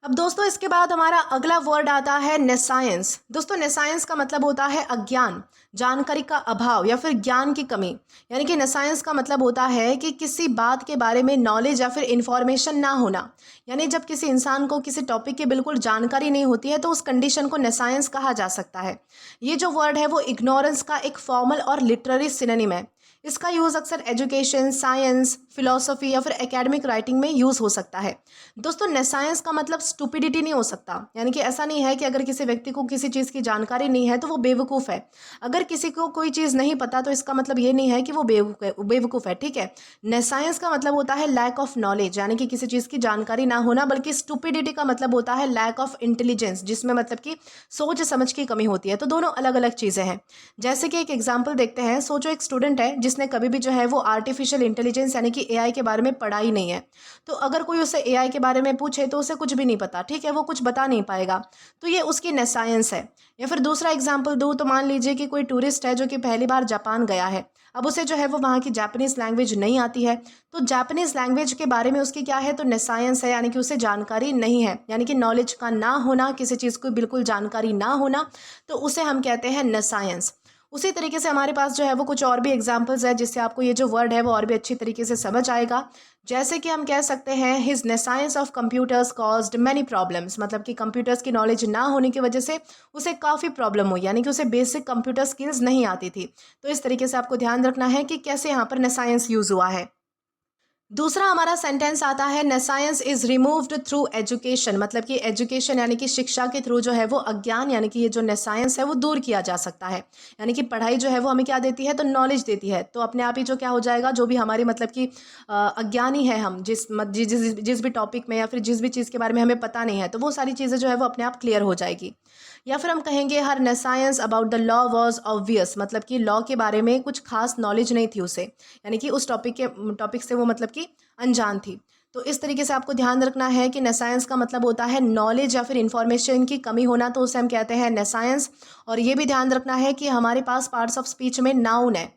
S1: अब दोस्तों इसके बाद हमारा अगला वर्ड आता है नेसाइंस। दोस्तों नेसाइंस का मतलब होता है अज्ञान, जानकारी का अभाव या फिर ज्ञान की कमी। यानी कि नेसाइंस का मतलब होता है कि किसी बात के बारे में नॉलेज या फिर इंफॉर्मेशन ना होना। यानी जब किसी इंसान को किसी टॉपिक की बिल्कुल जानकारी नहीं होती है तो उस कंडीशन को नेसाइंस कहा जा सकता है। ये जो वर्ड है वो इग्नोरेंस का एक फॉर्मल और लिटरेरी सिनोनिम है। इसका यूज़ अक्सर एजुकेशन, साइंस, फिलोसफी या फिर एकेडमिक राइटिंग में यूज़ हो सकता है। दोस्तों नेसाइंस का मतलब स्टूपिडिटी नहीं हो सकता, यानी कि ऐसा नहीं है कि अगर किसी व्यक्ति को किसी चीज़ की जानकारी नहीं है तो वो बेवकूफ़ है। अगर किसी को कोई चीज़ नहीं पता तो इसका मतलब ये नहीं है कि वो बेवकूफ़ है। ठीक है, नेसाइंस का मतलब होता है लैक ऑफ नॉलेज, यानी कि किसी चीज़ की जानकारी ना होना, बल्कि स्टूपिडिटी का मतलब होता है लैक ऑफ इंटेलिजेंस, जिसमें मतलब कि सोच समझ की कमी होती है। तो दोनों अलग अलग चीज़ें हैं। जैसे कि एक एग्जाम्पल देखते हैं। सोचो एक स्टूडेंट है जिसने कभी भी जो है वो आर्टिफिशियल इंटेलिजेंस यानी कि एआई के बारे में पढ़ा ही नहीं है। तो अगर कोई उसे एआई के बारे में पूछे तो उसे कुछ भी नहीं पता। ठीक है, वो कुछ बता नहीं पाएगा। तो ये उसकी नेसाइंस है। या फिर दूसरा एग्जाम्पल दूँ तो मान लीजिए कि कोई टूरिस्ट है जो कि पहली बार जापान गया है। अब उसे जो है वो वहाँ की जापानीज़ लैंग्वेज नहीं आती है, तो जापानीज़ लैंग्वेज के बारे में उसकी क्या है, तो नेसाइंस है, यानी कि उसे जानकारी नहीं है, यानी कि नॉलेज का ना होना, किसी चीज़ को बिल्कुल जानकारी ना होना, तो उसे हम कहते हैं नेसाइंस। उसी तरीके से हमारे पास जो है वो कुछ और भी एग्जाम्पल्स है जिससे आपको ये जो वर्ड है वो और भी अच्छी तरीके से समझ आएगा। जैसे कि हम कह सकते हैं his nescience of computers caused many problems, मतलब कि कंप्यूटर्स की नॉलेज ना होने की वजह से उसे काफ़ी प्रॉब्लम हुई, यानी कि उसे बेसिक कंप्यूटर स्किल्स नहीं आती थी। तो इस तरीके से आपको ध्यान रखना है कि कैसे यहाँ पर नेसाइंस यूज़ हुआ है। दूसरा हमारा सेंटेंस आता है नेसाइंस इज रिमूव्ड थ्रू एजुकेशन, मतलब कि एजुकेशन यानी कि शिक्षा के थ्रू जो है वो अज्ञान यानी कि ये जो नेसाइंस है वो दूर किया जा सकता है। यानी कि पढ़ाई जो है वो हमें क्या देती है, तो नॉलेज देती है। तो अपने आप ही जो क्या हो जाएगा, जो भी हमारी मतलब कि अज्ञानी है हम जिस भी टॉपिक में या फिर जिस भी चीज़ के बारे में हमें पता नहीं है, तो वो सारी चीज़ें जो है वो अपने आप क्लियर हो जाएगी। या फिर हम कहेंगे her nescience about the law was obvious, मतलब कि लॉ के बारे में कुछ खास नॉलेज नहीं थी उसे, यानी कि उस टॉपिक से वो मतलब कि अनजान थी। तो इस तरीके से आपको ध्यान रखना है कि नेसाइंस का मतलब होता है नॉलेज या फिर इंफॉर्मेशन की कमी होना, तो उसे हम कहते हैं नेसाइंस। और ये भी ध्यान रखना है कि हमारे पास पार्ट्स ऑफ स्पीच में नाउन है।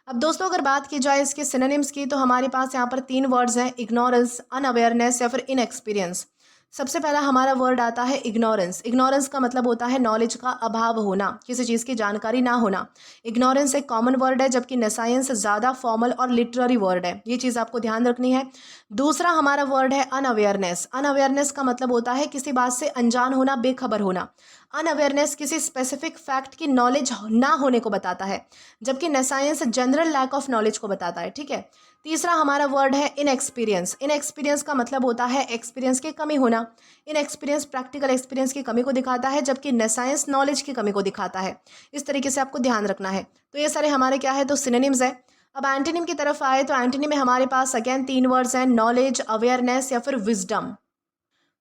S1: अब दोस्तों अगर बात की जाए इसके सिनोनिम्स की, तो हमारे पास यहाँ पर 3 वर्ड्स हैं, इग्नोरेंस, अनअवेयरनेस या फिर इनएक्सपीरियंस। सबसे पहला हमारा वर्ड आता है इग्नोरेंस। इग्नोरेंस का मतलब होता है नॉलेज का अभाव होना, किसी चीज़ की जानकारी ना होना। इग्नोरेंस एक कॉमन वर्ड है, जबकि नेसाइंस ज़्यादा फॉर्मल और लिटरेरी वर्ड है। ये चीज़ आपको ध्यान रखनी है। दूसरा हमारा वर्ड है अनअवेयरनेस। अनअवेयरनेस का मतलब होता है किसी बात से अनजान होना, बेखबर होना। अनअवेयरनेस किसी स्पेसिफिक फैक्ट की नॉलेज ना होने को बताता है, जबकि नेसाइंस जनरल लैक ऑफ नॉलेज को बताता है। ठीक है। तीसरा हमारा वर्ड है इनएक्सपीरियंस। इनएक्सपीरियंस का मतलब होता है एक्सपीरियंस की कमी होना। इनएक्सपीरियंस प्रैक्टिकल एक्सपीरियंस की कमी को दिखाता है, जबकि नेसाइंस नॉलेज की कमी को दिखाता है। इस तरीके से आपको ध्यान रखना है। तो ये सारे हमारे क्या है, तो सिनोनिम्स है। अब एंटोनिम की तरफ आए तो एंटोनिम में हमारे पास अगेन 3 वर्ड्स हैं, नॉलेज, अवेयरनेस या फिर विजडम।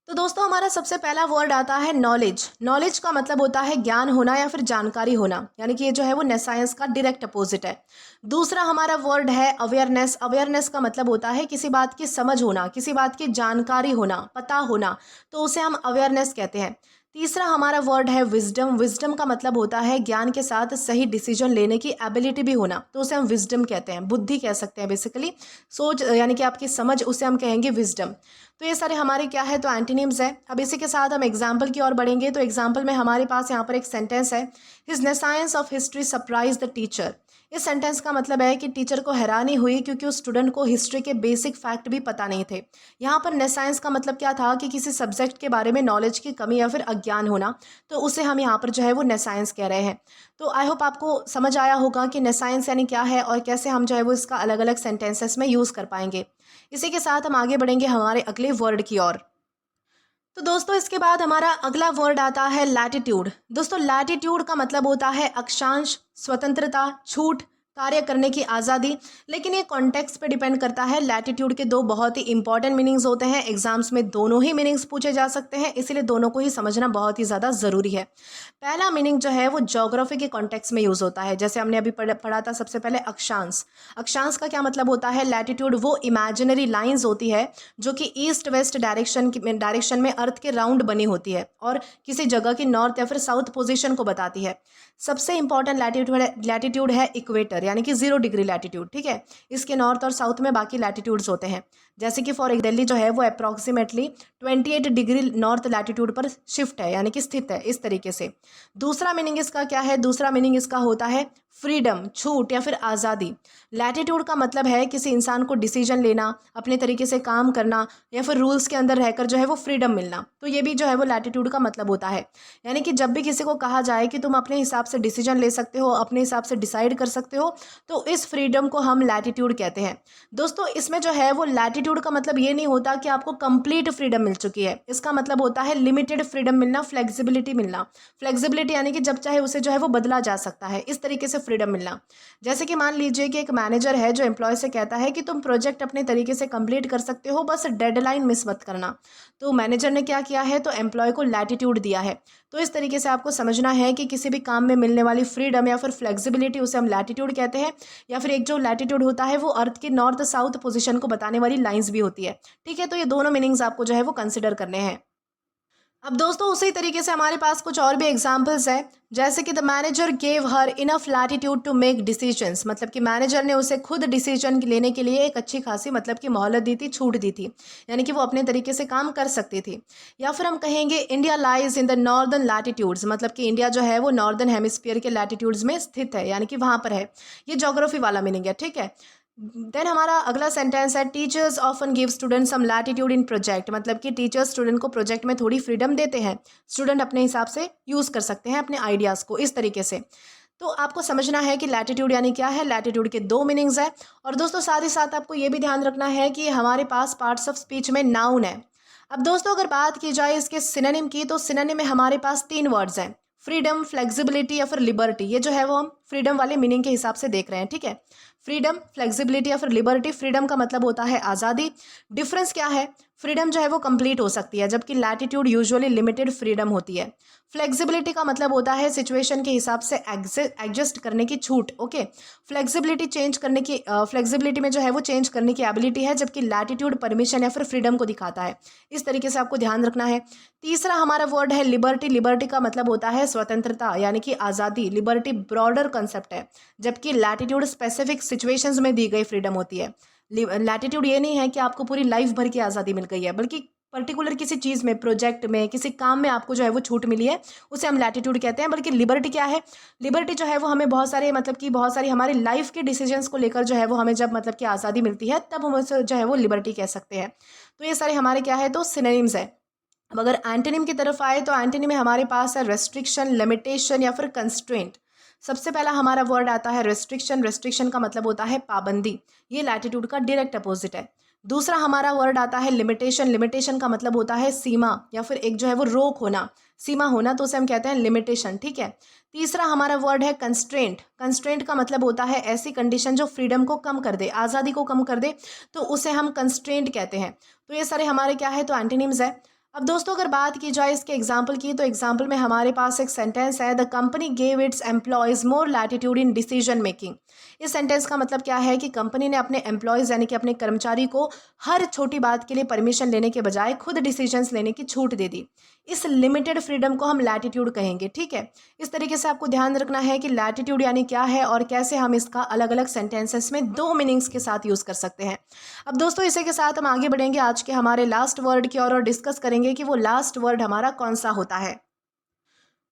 S1: तो दोस्तों हमारा सबसे पहला वर्ड आता है नॉलेज। नॉलेज का मतलब होता है ज्ञान होना या फिर जानकारी होना, यानी कि ये जो है वो नेसाइंस का डायरेक्ट अपोजिट है। दूसरा हमारा वर्ड है अवेयरनेस। अवेयरनेस का मतलब होता है किसी बात की समझ होना, किसी बात की जानकारी होना, पता होना, तो उसे हम अवेयरनेस कहते हैं। तीसरा हमारा वर्ड है विजडम। विजडम का मतलब होता है ज्ञान के साथ सही डिसीजन लेने की एबिलिटी भी होना, तो उसे हम विजडम कहते हैं, बुद्धि कह सकते हैं बेसिकली, सोच यानी कि आपकी समझ, उसे हम कहेंगे विजडम। तो ये सारे हमारे क्या है, तो एंटीनिम्स है। अब इसी के साथ हम एग्जाम्पल की ओर बढ़ेंगे। तो एग्जाम्पल में हमारे पास यहाँ पर एक सेंटेंस है, his nescience of history surprise the teacher. इस सेंटेंस का मतलब है कि टीचर को हैरानी हुई क्योंकि उस स्टूडेंट को हिस्ट्री के बेसिक फैक्ट भी पता नहीं थे। यहाँ पर नेसाइंस का मतलब क्या था कि किसी सब्जेक्ट के बारे में नॉलेज की कमी या फिर अज्ञान होना, तो उसे हम यहाँ पर जो है वो नेसाइंस कह रहे हैं। तो आई होप आपको समझ आया होगा कि नेसाइंस यानी क्या है और कैसे हम जो है वो इसका अलग अलग सेंटेंसेस में यूज़ कर पाएंगे। इसी के साथ हम आगे बढ़ेंगे हमारे अगले वर्ड की ओर। तो दोस्तों इसके बाद हमारा अगला वर्ड आता है लैटिट्यूड। दोस्तों लैटिट्यूड का मतलब होता है अक्षांश, स्वतंत्रता, छूट, कार्य करने की आज़ादी। लेकिन ये कॉन्टेक्स्ट पे डिपेंड करता है। लैटिट्यूड के दो बहुत ही इंपॉर्टेंट मीनिंग्स होते हैं, एग्जाम्स में दोनों ही मीनिंग्स पूछे जा सकते हैं, इसीलिए दोनों को ही समझना बहुत ही ज़्यादा ज़रूरी है। पहला मीनिंग जो है वो ज्योग्राफी के कॉन्टेक्स्ट में यूज़ होता है, जैसे हमने अभी पढ़ा था सबसे पहले अक्षांश। अक्षांश का क्या मतलब होता है, लैटिट्यूड वो इमेजिनरी लाइंस होती है जो कि ईस्ट वेस्ट डायरेक्शन में अर्थ के राउंड बनी होती है और किसी जगह की नॉर्थ या फिर साउथ पोजीशन को बताती है। सबसे इंपॉर्टेंट लैटिट्यूड है इक्वेटर, यानी कि 0 डिग्री लैटिट्यूड, ठीक है। इसके नॉर्थ और साउथ में बाकी लैटिट्यूड्स होते हैं, जैसे कि फॉर दिल्ली जो है वो अप्रॉक्सीमेटली 28 डिग्री नॉर्थ लैटिट्यूड पर शिफ्ट है, यानी कि स्थित है, इस तरीके से। दूसरा मीनिंग इसका क्या है, दूसरा मीनिंग इसका होता है फ्रीडम, छूट या फिर आज़ादी। लैटिट्यूड का मतलब है किसी इंसान को डिसीजन लेना, अपने तरीके से काम करना या फिर रूल्स के अंदर रहकर जो है वो फ्रीडम मिलना, तो ये भी जो है वो लैटिट्यूड का मतलब होता है। यानी कि जब भी किसी को कहा जाए कि तुम अपने हिसाब से डिसीजन ले सकते हो, अपने हिसाब से डिसाइड कर सकते हो, तो इस फ्रीडम को हम लैटिट्यूड कहते हैं। दोस्तों इसमें जो है वो लैटिट्यूड का मतलब ये नहीं होता कि आपको कंप्लीट फ्रीडम मिल चुकी है। इसका मतलब होता है लिमिटेड फ्रीडम मिलना, फ्लेक्सिबिलिटी मिलना। फ्लेक्सिबिलिटी यानी कि जब चाहे उसे जो है वो बदला जा सकता है, इस तरीके से फ्रीडम मिलना। जैसे कि मान लीजिए कि एक मैनेजर है जो एम्प्लॉय से कहता है कि तुम प्रोजेक्ट अपने तरीके से कंप्लीट कर सकते हो, बस डेडलाइन मिस मत करना। तो मैनेजर ने क्या किया है, तो एम्प्लॉय को लैटिट्यूड दिया है। तो इस तरीके से आपको समझना है कि किसी भी काम में मिलने वाली फ्रीडम या फिर फ्लेक्सिबिलिटी, उसे हम लैटिट्यूड कहते हैं। या फिर एक जो लैटिट्यूड होता है वो अर्थ की नॉर्थ साउथ पोजीशन को बताने वाली लाइंस भी होती है, ठीक है। तो ये दोनों मीनिंग्स आपको जो है वो कंसिडर करने हैं। अब दोस्तों उसी तरीके से हमारे पास कुछ और भी एग्जाम्पल्स हैं, जैसे कि the manager gave her enough latitude to make decisions. मतलब कि मैनेजर ने उसे खुद डिसीजन लेने के लिए एक अच्छी खासी मतलब कि मोहलत दी थी, छूट दी थी, यानी कि वो अपने तरीके से काम कर सकती थी। या फिर हम कहेंगे India lies in the northern latitudes. मतलब कि इंडिया जो है वो नॉर्दर्न हेमिस्फीयर के लैटिट्यूड्स में स्थित है, यानी कि वहाँ पर है। ये ज्योग्राफी वाला मीनिंग है, ठीक है। देन हमारा अगला सेंटेंस है टीचर्स ऑफन गिव स्टूडेंट सम लैटिट्यूड इन प्रोजेक्ट। मतलब कि टीचर्स स्टूडेंट को प्रोजेक्ट में थोड़ी फ्रीडम देते हैं, स्टूडेंट अपने हिसाब से यूज़ कर सकते हैं अपने आइडियाज़ को, इस तरीके से। तो आपको समझना है कि लैटिट्यूड यानी क्या है। लैटिट्यूड के दो मीनिंग्स है। और दोस्तों साथ ही साथ आपको ये भी ध्यान रखना है कि हमारे पास पार्ट्स ऑफ स्पीच में नाउन है। अब दोस्तों अगर बात की जाए इसके सिनोनिम की, तो सिनोनिम में हमारे पास 3 वर्ड्स हैं, फ्रीडम, फ्लेक्सिबिलिटी या फिर लिबर्टी। ये जो है वो हम फ्रीडम वाले मीनिंग के हिसाब से देख रहे हैं, ठीक है। फ्रीडम, फ्लेक्सिबिलिटी या फिर लिबर्टी। फ्रीडम का मतलब होता है आज़ादी। डिफरेंस क्या है, फ्रीडम जो है वो कंप्लीट हो सकती है, जबकि लैटिट्यूड यूजुअली लिमिटेड फ्रीडम होती है। फ्लेक्सिबिलिटी का मतलब होता है सिचुएशन के हिसाब से एडजस्ट करने की छूट, ओके। फ्लेक्सिबिलिटी में जो है वो चेंज करने की एबिलिटी है, जबकि लैटिट्यूड परमिशन या फिर फ्रीडम को दिखाता है। इस तरीके से आपको ध्यान रखना है। तीसरा हमारा वर्ड है लिबर्टी। लिबर्टी का मतलब होता है स्वतंत्रता, यानी कि आज़ादी। लिबर्टी ब्रॉडर कंसेप्ट है, जबकि लैटिट्यूड स्पेसिफिक सिचुएशंस में दी गई फ्रीडम होती है। लैटिट्यूड ये नहीं है कि आपको पूरी लाइफ भर की आज़ादी मिल गई है, बल्कि पर्टिकुलर किसी चीज़ में, प्रोजेक्ट में, किसी काम में आपको जो है वो छूट मिली है, उसे हम लैटिट्यूड कहते हैं। बल्कि लिबर्टी क्या है, लिबर्टी जो है वो हमें बहुत सारी हमारी लाइफ के डिसीजंस को लेकर जो है वो हमें जब मतलब कि आज़ादी मिलती है, तब हम उसे जो है वो लिबर्टी कह सकते हैं। तो ये सारे हमारे क्या है, तो सिनोनिम्स है। अब अगर एंटोनिम की तरफ आए तो एंटोनिम में हमारे पास है रेस्ट्रिक्शन, लिमिटेशन या फिर कंस्ट्रेंट। सबसे पहला हमारा वर्ड आता है रेस्ट्रिक्शन। रेस्ट्रिक्शन का मतलब होता है पाबंदी। ये लैटिट्यूड का डायरेक्ट अपोजिट है। दूसरा हमारा वर्ड आता है लिमिटेशन। लिमिटेशन का मतलब होता है सीमा या फिर एक जो है वो रोक होना, सीमा होना, तो उसे हम कहते हैं लिमिटेशन, ठीक है। तीसरा हमारा वर्ड है कंस्ट्रेंट। कंस्ट्रेंट का मतलब होता है ऐसी कंडीशन जो फ्रीडम को कम कर दे, आज़ादी को कम कर दे, तो उसे हम कंस्ट्रेंट कहते हैं। तो ये सारे हमारे क्या है, तो एंटीनिम्स है। अब दोस्तों अगर बात की जाए इसके एग्जाम्पल की, तो एग्जाम्पल में हमारे पास एक सेंटेंस है, the company gave it's employees more latitude in decision making. इस सेंटेंस का मतलब क्या है कि कंपनी ने अपने एम्प्लॉयज़ यानी कि अपने कर्मचारी को हर छोटी बात के लिए परमिशन लेने के बजाय खुद डिसीजंस लेने की छूट दे दी। इस लिमिटेड फ्रीडम को हम लैटिट्यूड कहेंगे, ठीक है। इस तरीके से आपको ध्यान रखना है कि लैटिट्यूड यानी क्या है और कैसे हम इसका अलग अलग सेंटेंसेस में दो मीनिंग्स के साथ यूज़ कर सकते हैं। अब दोस्तों इसी के साथ हम आगे बढ़ेंगे आज के हमारे लास्ट वर्ड की और डिस्कस करेंगे कि वो लास्ट वर्ड हमारा कौन सा होता है।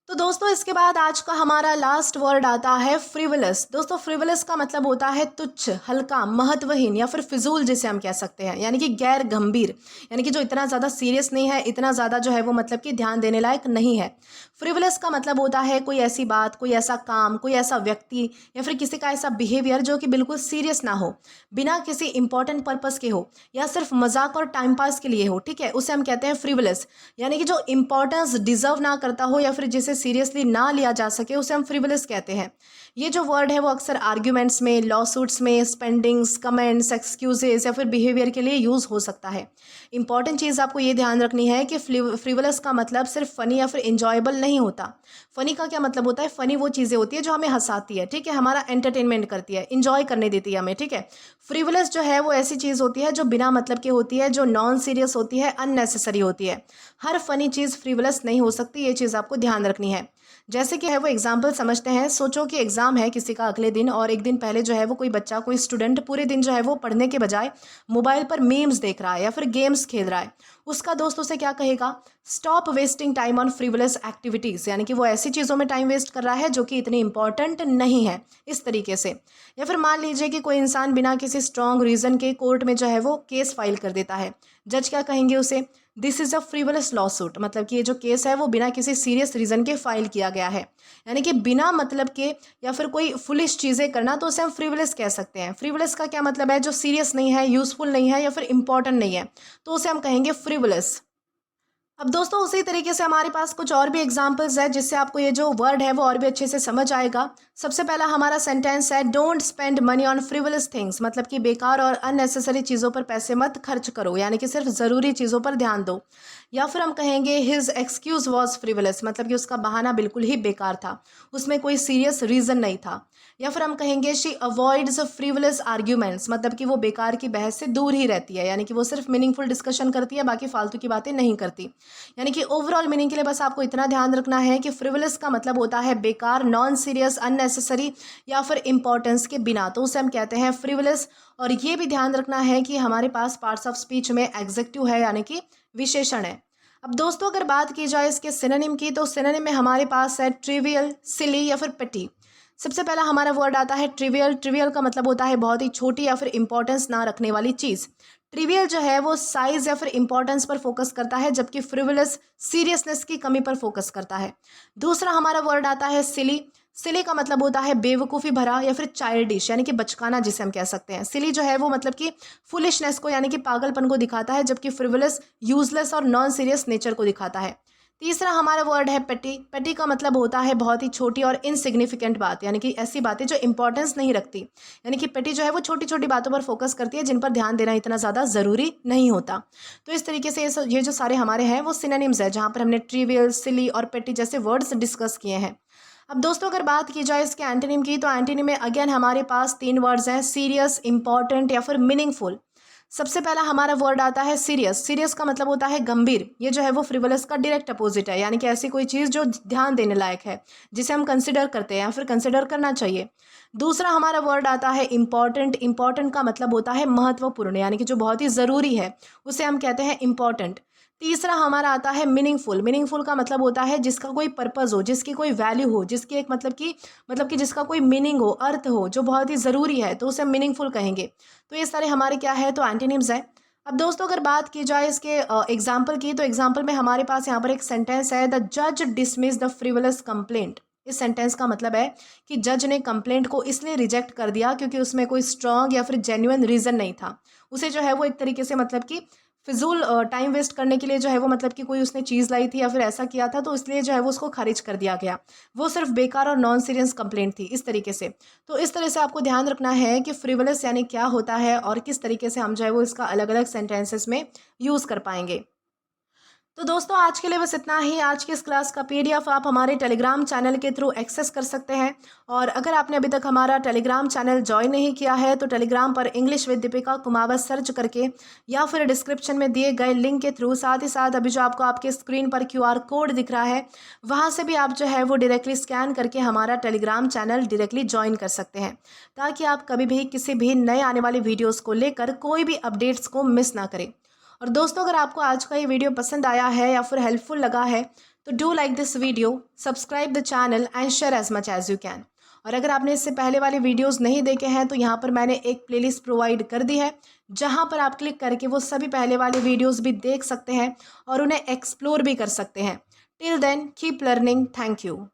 S1: तो दोस्तों इसके बाद आज का हमारा लास्ट वर्ड आता है फ्रिवलस। दोस्तों फ्रिवलस का मतलब होता है तुच्छ, हल्का, महत्वहीन या फिर फिजूल जिसे हम कह सकते हैं, यानी कि गैर गंभीर, यानी कि जो इतना ज़्यादा सीरियस नहीं है, इतना ज़्यादा जो है वो मतलब कि ध्यान देने लायक नहीं है। फ्रिवलस का मतलब होता है कोई ऐसी बात, कोई ऐसा काम, कोई ऐसा व्यक्ति या फिर किसी का ऐसा बिहेवियर जो कि बिल्कुल सीरियस ना हो, बिना किसी इंपॉर्टेंट पर्पस के हो या सिर्फ मजाक और टाइम पास के लिए हो, ठीक है, उसे हम कहते हैं फ्रिवलस। यानी कि जो इंपॉर्टेंस डिजर्व ना करता हो या फिर जिसे सीरियसली ना लिया जा सके उसे हम फ्रिवलस कहते हैं। ये जो वर्ड है वो अक्सर आर्ग्यूमेंट्स में, लॉ सूट्स में, स्पेंडिंग्स, कमेंट्स, एक्सक्यूजेस या फिर बिहेवियर के लिए यूज़ हो सकता है। इंपॉर्टेंट चीज़ आपको ये ध्यान रखनी है कि फ्रिवलस का मतलब सिर्फ फ़नी या फिर इंजॉयबल नहीं होता। फ़नी का क्या मतलब होता है, फ़नी वो चीज़ें होती है जो हमें हंसाती है, ठीक है, हमारा एंटरटेनमेंट करती है, इंजॉय करने देती है हमें, ठीक है। फ्रिवलस जो है वो ऐसी चीज़ होती है जो बिना मतलब की होती है, जो नॉन सीरियस होती है, अननेसेसरी होती है। हर फनी चीज़ फ्रिवलस नहीं हो सकती, ये चीज़ आपको ध्यान रखनी है। जैसे कि है वो एग्जाम्पल समझते हैं। सोचो कि एग्ज़ाम है किसी का अगले दिन और एक दिन पहले जो है वो कोई बच्चा, कोई स्टूडेंट पूरे दिन जो है वो पढ़ने के बजाय मोबाइल पर मीम्स देख रहा है या फिर गेम्स खेल रहा है। उसका दोस्त उसे क्या कहेगा, stop wasting time on frivolous activities, यानी कि वो ऐसी चीज़ों में टाइम वेस्ट कर रहा है जो कि इतनी इंपॉर्टेंट नहीं है, इस तरीके से। या फिर मान लीजिए कि कोई इंसान बिना किसी स्ट्रॉन्ग रीज़न के कोर्ट में जो है वो केस फाइल कर देता है। जज क्या कहेंगे उसे, this is a frivolous law suit, मतलब कि ये जो केस है वो बिना किसी सीरियस रीज़न के फाइल किया गया है, यानी कि बिना मतलब के या फिर कोई फुलिश चीज़ें करना, तो उसे हम फ्रिवलस कह सकते हैं। फ्रिवलस का क्या मतलब है, जो सीरियस नहीं है, यूज़फुल नहीं है या फिर इंपॉर्टेंट नहीं है, तो उसे हम कहेंगे फ्रिवलस। अब दोस्तों उसी तरीके से हमारे पास कुछ और भी एग्जांपल्स है जिससे आपको ये जो वर्ड है वो और भी अच्छे से समझ आएगा। सबसे पहला हमारा सेंटेंस है, don't spend money on frivolous things, मतलब कि बेकार और अननेसेसरी चीज़ों पर पैसे मत खर्च करो, यानी कि सिर्फ ज़रूरी चीज़ों पर ध्यान दो। या फिर हम कहेंगे हिज एक्सक्यूज वॉज फ्रिवलस, मतलब कि उसका बहाना बिल्कुल ही बेकार था, उसमें कोई सीरियस रीज़न नहीं था। या फिर हम कहेंगे शी अवॉइड्स फ्रिवलस आर्ग्यूमेंट्स, मतलब कि वो बेकार की बहस से दूर ही रहती है, यानी कि वो सिर्फ मीनिंगफुल डिस्कशन करती है, बाकी फालतू की बातें नहीं करती। यानी कि ओवरऑल मीनिंग के लिए बस आपको इतना ध्यान रखना है कि फ्रिवलस का मतलब होता है बेकार, नॉन सीरियस, अननेसेसरी या फिर इंपॉर्टेंस के बिना, तो उसे हम कहते हैं फ्रिवलस। और ये भी ध्यान रखना है कि हमारे पास पार्ट्स ऑफ स्पीच में एग्जेक्टिव है, यानी कि विशेषण है। अब दोस्तों अगर बात की जाए इसके सिनोनिम की, तो सिनोनिम में हमारे पास है ट्रिवियल, सिली या फिर पेटी। सबसे पहला हमारा वर्ड आता है ट्रिवियल। ट्रिवियल का मतलब होता है बहुत ही छोटी या फिर इंपॉर्टेंस ना रखने वाली चीज़। ट्रिवियल जो है वो साइज या फिर इंपॉर्टेंस पर फोकस करता है, जबकि फ्रिवलस सीरियसनेस की कमी पर फोकस करता है। दूसरा हमारा वर्ड आता है सिली। सिली का मतलब होता है बेवकूफ़ी भरा या फिर चाइल्डिश, यानी कि बचकाना जिसे हम कह सकते हैं। सिली जो है वो मतलब कि फुलिशनेस को, यानी कि पागलपन को दिखाता है, जबकि फ्रिवलस यूजलेस और नॉन सीरियस नेचर को दिखाता है। तीसरा हमारा वर्ड है पेटी। पेटी का मतलब होता है बहुत ही छोटी और इनसिग्निफिकेंट बात, यानी कि ऐसी बातें जो इंपॉर्टेंस नहीं रखती। यानी कि पेटी जो है वो छोटी छोटी बातों पर फोकस करती है जिन पर ध्यान देना इतना ज़्यादा ज़रूरी नहीं होता। तो इस तरीके से ये जो सारे हमारे हैं वो सिनोनिम्स है, जहाँ पर हमने ट्रिवियल, सिली और पेटी जैसे वर्ड्स डिस्कस किए हैं। अब दोस्तों अगर बात की जाए इसके एंटोनिम की, तो एंटोनिम में अगेन हमारे पास 3 वर्ड्स हैं, सीरियस, इंपॉर्टेंट या फिर मीनिंगफुल। सबसे पहला हमारा वर्ड आता है सीरियस। सीरियस का मतलब होता है गंभीर। ये जो है वो फ्रिवलस का डायरेक्ट अपोजिट है, यानी कि ऐसी कोई चीज़ जो ध्यान देने लायक है, जिसे हम कंसिडर करते हैं या फिर कंसिडर करना चाहिए। दूसरा हमारा वर्ड आता है इंपॉर्टेंट। इंपॉर्टेंट का मतलब होता है महत्वपूर्ण, यानी कि जो बहुत ही ज़रूरी है, उसे हम कहते हैं इंपॉर्टेंट। तीसरा हमारा आता है मीनिंगफुल। मीनिंगफुल का मतलब होता है जिसका कोई पर्पज़ हो, जिसकी कोई वैल्यू हो, जिसकी एक मतलब कि जिसका कोई मीनिंग हो, अर्थ हो, जो बहुत ही ज़रूरी है, तो उसे मीनिंगफुल कहेंगे। तो ये सारे हमारे क्या है, तो एंटीनिम्स है। अब दोस्तों अगर बात की जाए इसके एग्जाम्पल की, तो एग्जाम्पल में हमारे पास यहाँ पर एक सेंटेंस है, द जज डिसमिस द फ्रिवलस कंप्लेंट। इस सेंटेंस का मतलब है कि जज ने कंप्लेंट को इसलिए रिजेक्ट कर दिया क्योंकि उसमें कोई स्ट्रॉन्ग या फिर जेन्युइन रीज़न नहीं था। उसे जो है वो एक तरीके से मतलब कि फिजूल टाइम वेस्ट करने के लिए जो है वो मतलब कि कोई उसने चीज़ लाई थी या फिर ऐसा किया था, तो इसलिए जो है वो उसको खारिज कर दिया गया। वो सिर्फ बेकार और नॉन सीरियस कंप्लेंट थी, इस तरीके से। तो इस तरह से आपको ध्यान रखना है कि फ्रिवलस यानी क्या होता है और किस तरीके से हम जो है वो इसका अलग अलग सेंटेंसेस में यूज़ कर पाएंगे। तो दोस्तों आज के लिए बस इतना ही। आज की इस क्लास का पीडीएफ आप हमारे टेलीग्राम चैनल के थ्रू एक्सेस कर सकते हैं। और अगर आपने अभी तक हमारा टेलीग्राम चैनल ज्वाइन नहीं किया है तो टेलीग्राम पर English with Deepika Kumawat search करके या फिर डिस्क्रिप्शन में दिए गए लिंक के थ्रू, साथ ही साथ अभी जो आपको आपके स्क्रीन पर QR कोड दिख रहा है वहाँ से भी आप जो है वो डायरेक्टली स्कैन करके हमारा टेलीग्राम चैनल डायरेक्टली ज्वाइन कर सकते हैं, ताकि आप कभी भी किसी भी नए आने वाली वीडियोज़ को लेकर कोई भी अपडेट्स को मिस ना करें। और दोस्तों अगर आपको आज का ये वीडियो पसंद आया है या फिर हेल्पफुल लगा है तो do like this video, subscribe the channel and share as much as you can. और अगर आपने इससे पहले वाले वीडियोस नहीं देखे हैं तो यहाँ पर मैंने एक प्लेलिस्ट प्रोवाइड कर दी है, जहाँ पर आप क्लिक करके वो सभी पहले वाले वीडियोस भी देख सकते हैं और उन्हें एक्सप्लोर भी कर सकते हैं। Till then keep learning. Thank you.